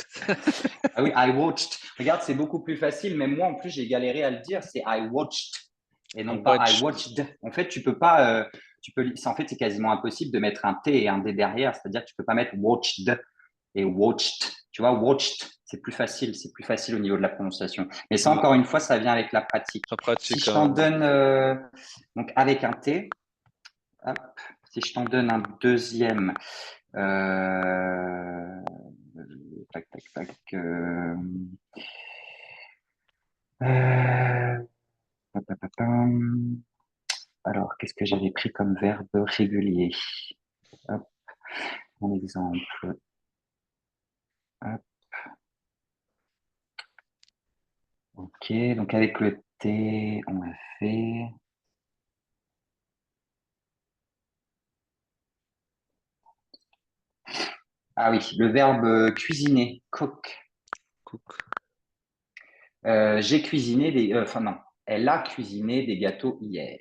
Ah oui, I watched. Regarde, c'est beaucoup plus facile. Même moi, en plus, j'ai galéré à le dire. C'est I watched et I non pas I watched. watched. En fait, tu peux pas. En fait, c'est quasiment impossible de mettre un T et un D derrière. C'est-à-dire que tu peux pas mettre watched et watched. Tu vois, watched, c'est plus facile. C'est plus facile au niveau de la prononciation. Mais ça, Ouais, encore une fois, ça vient avec la pratique. la Si pratique, je t'en hein. donne donc avec un T, hop, si je t'en donne un deuxième, euh, tac, tac, tac. Euh, alors, qu'est-ce que j'avais pris comme verbe régulier? Hop, un exemple. Hop, ok, donc avec le T, on a fait. Ah oui, le verbe cuisiner, cook. Cook. J'ai cuisiné des. Enfin non, elle a cuisiné des gâteaux hier.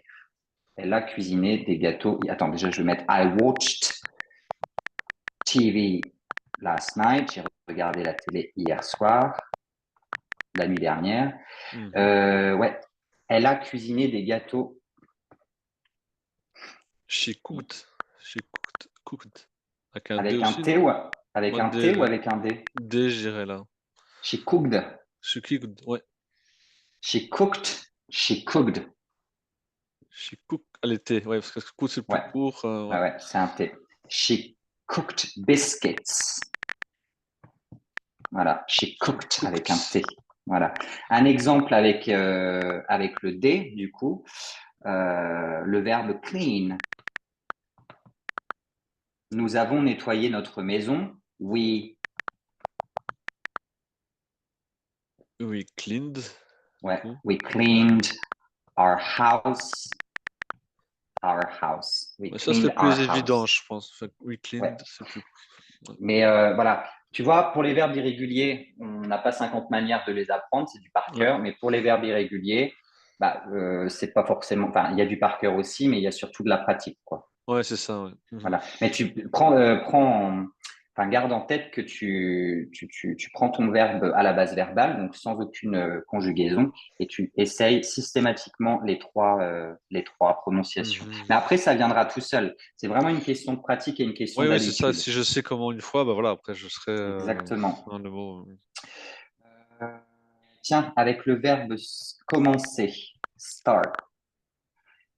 Elle a cuisiné des gâteaux. Attends, déjà, je vais mettre I watched TV last night. J'ai regardé la télé hier soir, la nuit dernière. Mhm. Ouais, elle a cuisiné des gâteaux She cooked. She cooked. Cooked. Avec un D avec un aussi, T non? ou avec Moi, un D, T ou là. avec un D? D, je dirais là. She cooked. She cooked, ouais. She cooked. She cooked. She cooked. Allez, T, ouais, parce que cooked, c'est le plus Ouais, court. Ouais. ouais, ouais, c'est un T. She cooked biscuits. Voilà, she She cooked avec un cooked. T. Voilà. Un exemple avec le D, du coup, le verbe clean. Nous avons nettoyé notre maison. We cleaned, du Ouais, coup. we cleaned our house. Our house. We Ouais, ça, c'est cleaned our plus évident, house. je pense. Enfin, we Ouais. cleaned, c'est plus. Ouais. Mais voilà, tu vois, pour les verbes irréguliers, on n'a pas 50 manières de les apprendre, c'est du par Ouais, cœur. Mais pour les verbes irréguliers, bah, c'est pas forcément. Enfin, il y a du par cœur aussi, mais il y a surtout de la pratique, quoi. ouais, c'est ça, ouais. Mhm. Voilà. Mais tu enfin, garde en tête que tu prends ton verbe à la base verbale, donc sans aucune conjugaison, et tu essayes systématiquement les trois prononciations. Mhm. Mais après, ça viendra tout seul. C'est vraiment une question de pratique et une question Oui, oui, c'est ça. d'habitude. Si je sais comment une fois, bah voilà, après, je serai Exactement. dans le mot. Euh, Tiens, avec le verbe commencer, start.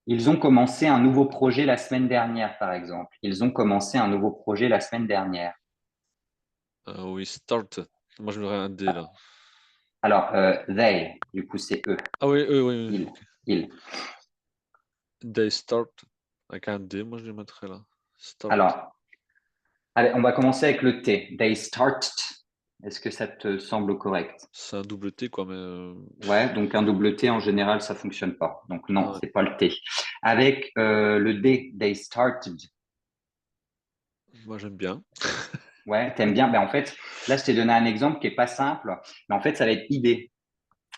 Ils ont commencé un nouveau projet la semaine dernière, par exemple. Ils ont commencé un nouveau projet la semaine dernière. We start. Moi, je me un D là. Alors, they, du coup, c'est eux. Ah oui, oui, oui. Ils, Ok. ils. They start. Avec un D, moi, je les mettrais là. Start. Alors, allez, on va commencer avec le T. They started. Est-ce que ça te semble correct? C'est un double T, quoi, mais. Ouais, donc un double T, en général, ça fonctionne pas. Donc non, Ouais. c'est pas le T. Avec le D, they started. Moi, j'aime bien. Ouais, t'aimes bien. Ben, en fait, là, je t'ai donné un exemple qui est pas simple, mais en fait, ça va être idée.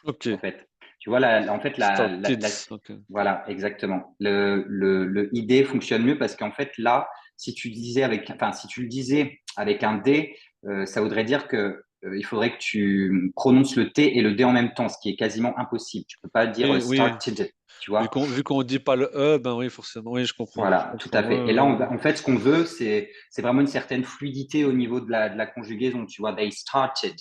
Ok. En fait, tu vois, en fait, Started. Ok. voilà, exactement. Le ID fonctionne mieux parce qu'en fait, là, si tu le disais avec un D, ça voudrait dire que il faudrait que tu prononces le T et le D en même temps, ce qui est quasiment impossible. Tu peux pas dire Oui, oui. started, tu Vu vois. qu'on dit pas le E, ben oui, forcément. Oui, je comprends. Je Voilà, tout à comprends. fait. Et là, en fait, ce qu'on veut, c'est vraiment une certaine fluidité au niveau de la conjugaison. Tu vois, they started,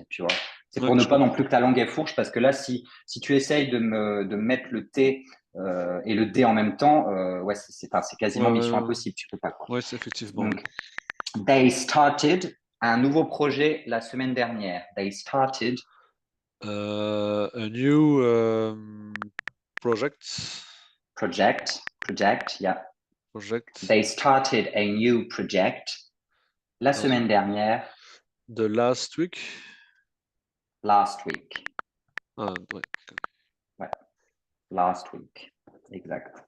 tu vois. C'est Ouais, pour ne je pas non comprends. plus que ta langue est fourche, parce que là, si tu essayes de me mettre le T et le D en même temps, ouais, enfin, c'est Ouais, quasiment mission ouais, impossible. Tu peux pas, quoi. ouais, c'est effectivement, ouais. Donc, they started un nouveau projet la semaine dernière. They started A new project. project. Project, yeah. Project. They started a new project. La semaine dernière. The last week. Last week. Ah, ouais. Ouais. Last week. Exact.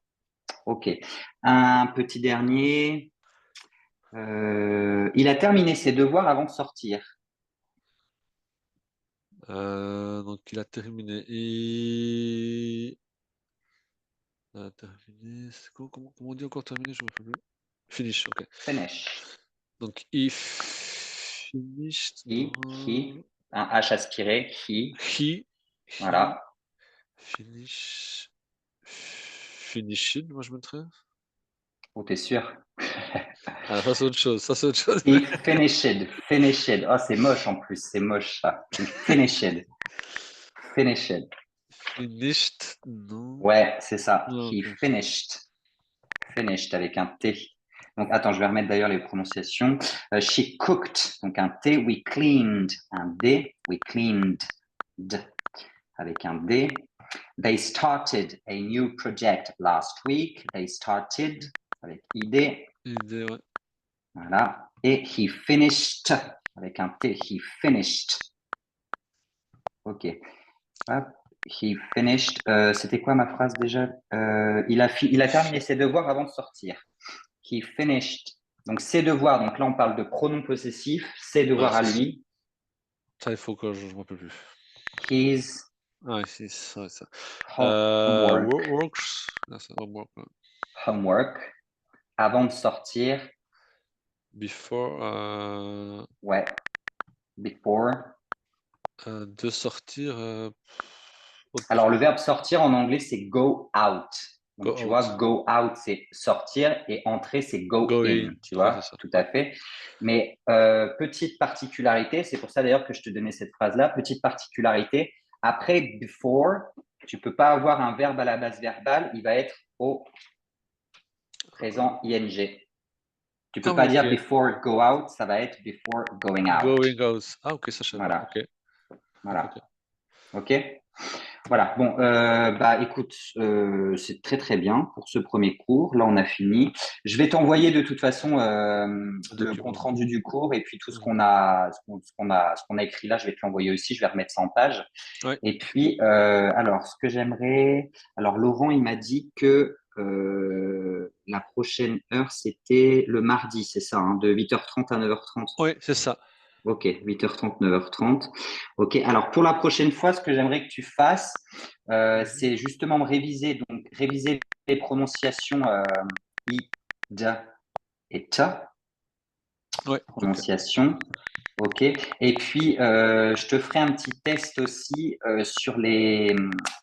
Ok. Un petit dernier. Il a terminé ses devoirs avant de sortir. Donc, il a terminé. Il a terminé. Comment on dit encore terminé? Je me rappelle plus. Finish, ok. Finish. Donc, he finished. He. Un H aspiré. He. Voilà. Finish. Finished, moi je mettrais. Oh, t'es sûr? Ah, ça c'est autre chose. Ça c'est autre chose. He finished. Finished. Oh, c'est moche en plus. C'est moche ça. He finished. Finished. Finished, non. Ouais, c'est ça. Non, He ok. finished. Finished avec un T. Donc, attends, je vais remettre d'ailleurs les prononciations. She cooked. Donc, un T. We cleaned. Un D. We cleaned. D. Avec un D. They started a new project last week. They started avec ID. Idée, ouais. Voilà. Et he finished avec un T. He finished. Ok. Hop. He finished. C'était quoi ma phrase déjà? Il a terminé ses devoirs avant de sortir. He finished. Donc ses devoirs. Donc là on parle de pronom possessif. Ses Ouais, devoirs à lui. ça, il faut que je ne rappelle plus. His Ouais, c'est ça. homework. Works. Ah, c'est homework. Ouais. Homework. Avant de sortir. Before. Ouais. Before. De sortir. Alors, le verbe sortir en anglais, c'est go out. Donc, Go tu vois, out. go out, c'est sortir et entrer, c'est go Go in. in. Tu Ouais, c'est vois, ça. tout Ouais. à fait. Mais petite particularité, c'est pour ça d'ailleurs que je te donnais cette phrase-là, petite particularité. Après before, tu peux pas avoir un verbe à la base verbale, il va être au présent ing. Tu Ah peux oui, pas dire ok. before go out, ça va être before going out. Going out. Ah, ok, ça je sais pas. Voilà, Ok. voilà. Ok. Ok. Voilà, bon, bah écoute, c'est très très bien pour ce premier cours. Là, on a fini. Je vais t'envoyer de toute façon le compte Document. rendu du cours et puis tout ce Mhm. qu'on a, ce qu'on a écrit là, je vais te l'envoyer aussi. Je vais remettre ça en page. Ouais. Et puis, alors, ce que j'aimerais, alors Laurent, il m'a dit que la prochaine heure, c'était le mardi, c'est ça, hein, de 8h30 à 9h30. Oui, c'est ça. Ok, 8h30, 9h30. Ok, alors pour la prochaine fois, ce que j'aimerais que tu fasses, Mhm. c'est justement réviser, donc réviser les prononciations i, da et ta, Ouais, ok. prononciation. Ok, et puis je te ferai un petit test aussi sur les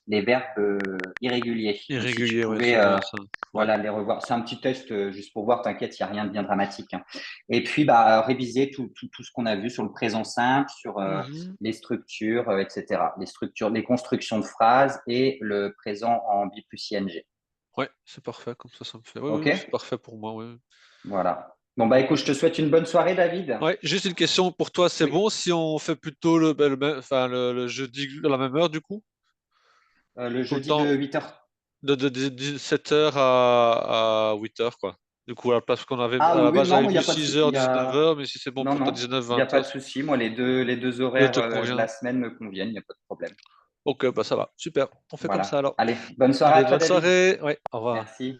verbes irréguliers. Donc si tu Irrégulier, ouais, pouvais c'est bien ça. Ouais. voilà, les revoir. C'est un petit test juste pour voir, t'inquiète, il n'y a rien de bien dramatique, hein. Et puis bah, réviser tout ce qu'on a vu sur le présent simple, sur Mhm. les structures, etc. Les structures, les constructions de phrases et le présent en bi plus ing. Ouais, c'est parfait, comme ça me fait. Oui, Ok, oui, c'est parfait pour moi, oui. voilà. Bon bah écoute, je te souhaite une bonne soirée, David. Ouais, juste une question pour toi, c'est Oui, bon si on fait plutôt enfin, le jeudi à la même heure du coup? le Tout le jeudi de temps 8h. de 17h à 8h quoi. Du coup, à la place qu'on avait, Ah à oui, la oui, base, non, j'avais mais il n'y vu a pas de souci. 6h, 19h, mais si c'est bon Non, pour toi, non, 19, il n'y a pas 20h, de souci. Moi, les deux ça horaires te de la convient. semaine me conviennent, il n'y a pas de problème. Ok, bah ça va, super. On fait comme ça Voilà. alors. Allez, bonne soirée Allez, à toi, bonne David. soirée. Ouais, au revoir. Merci.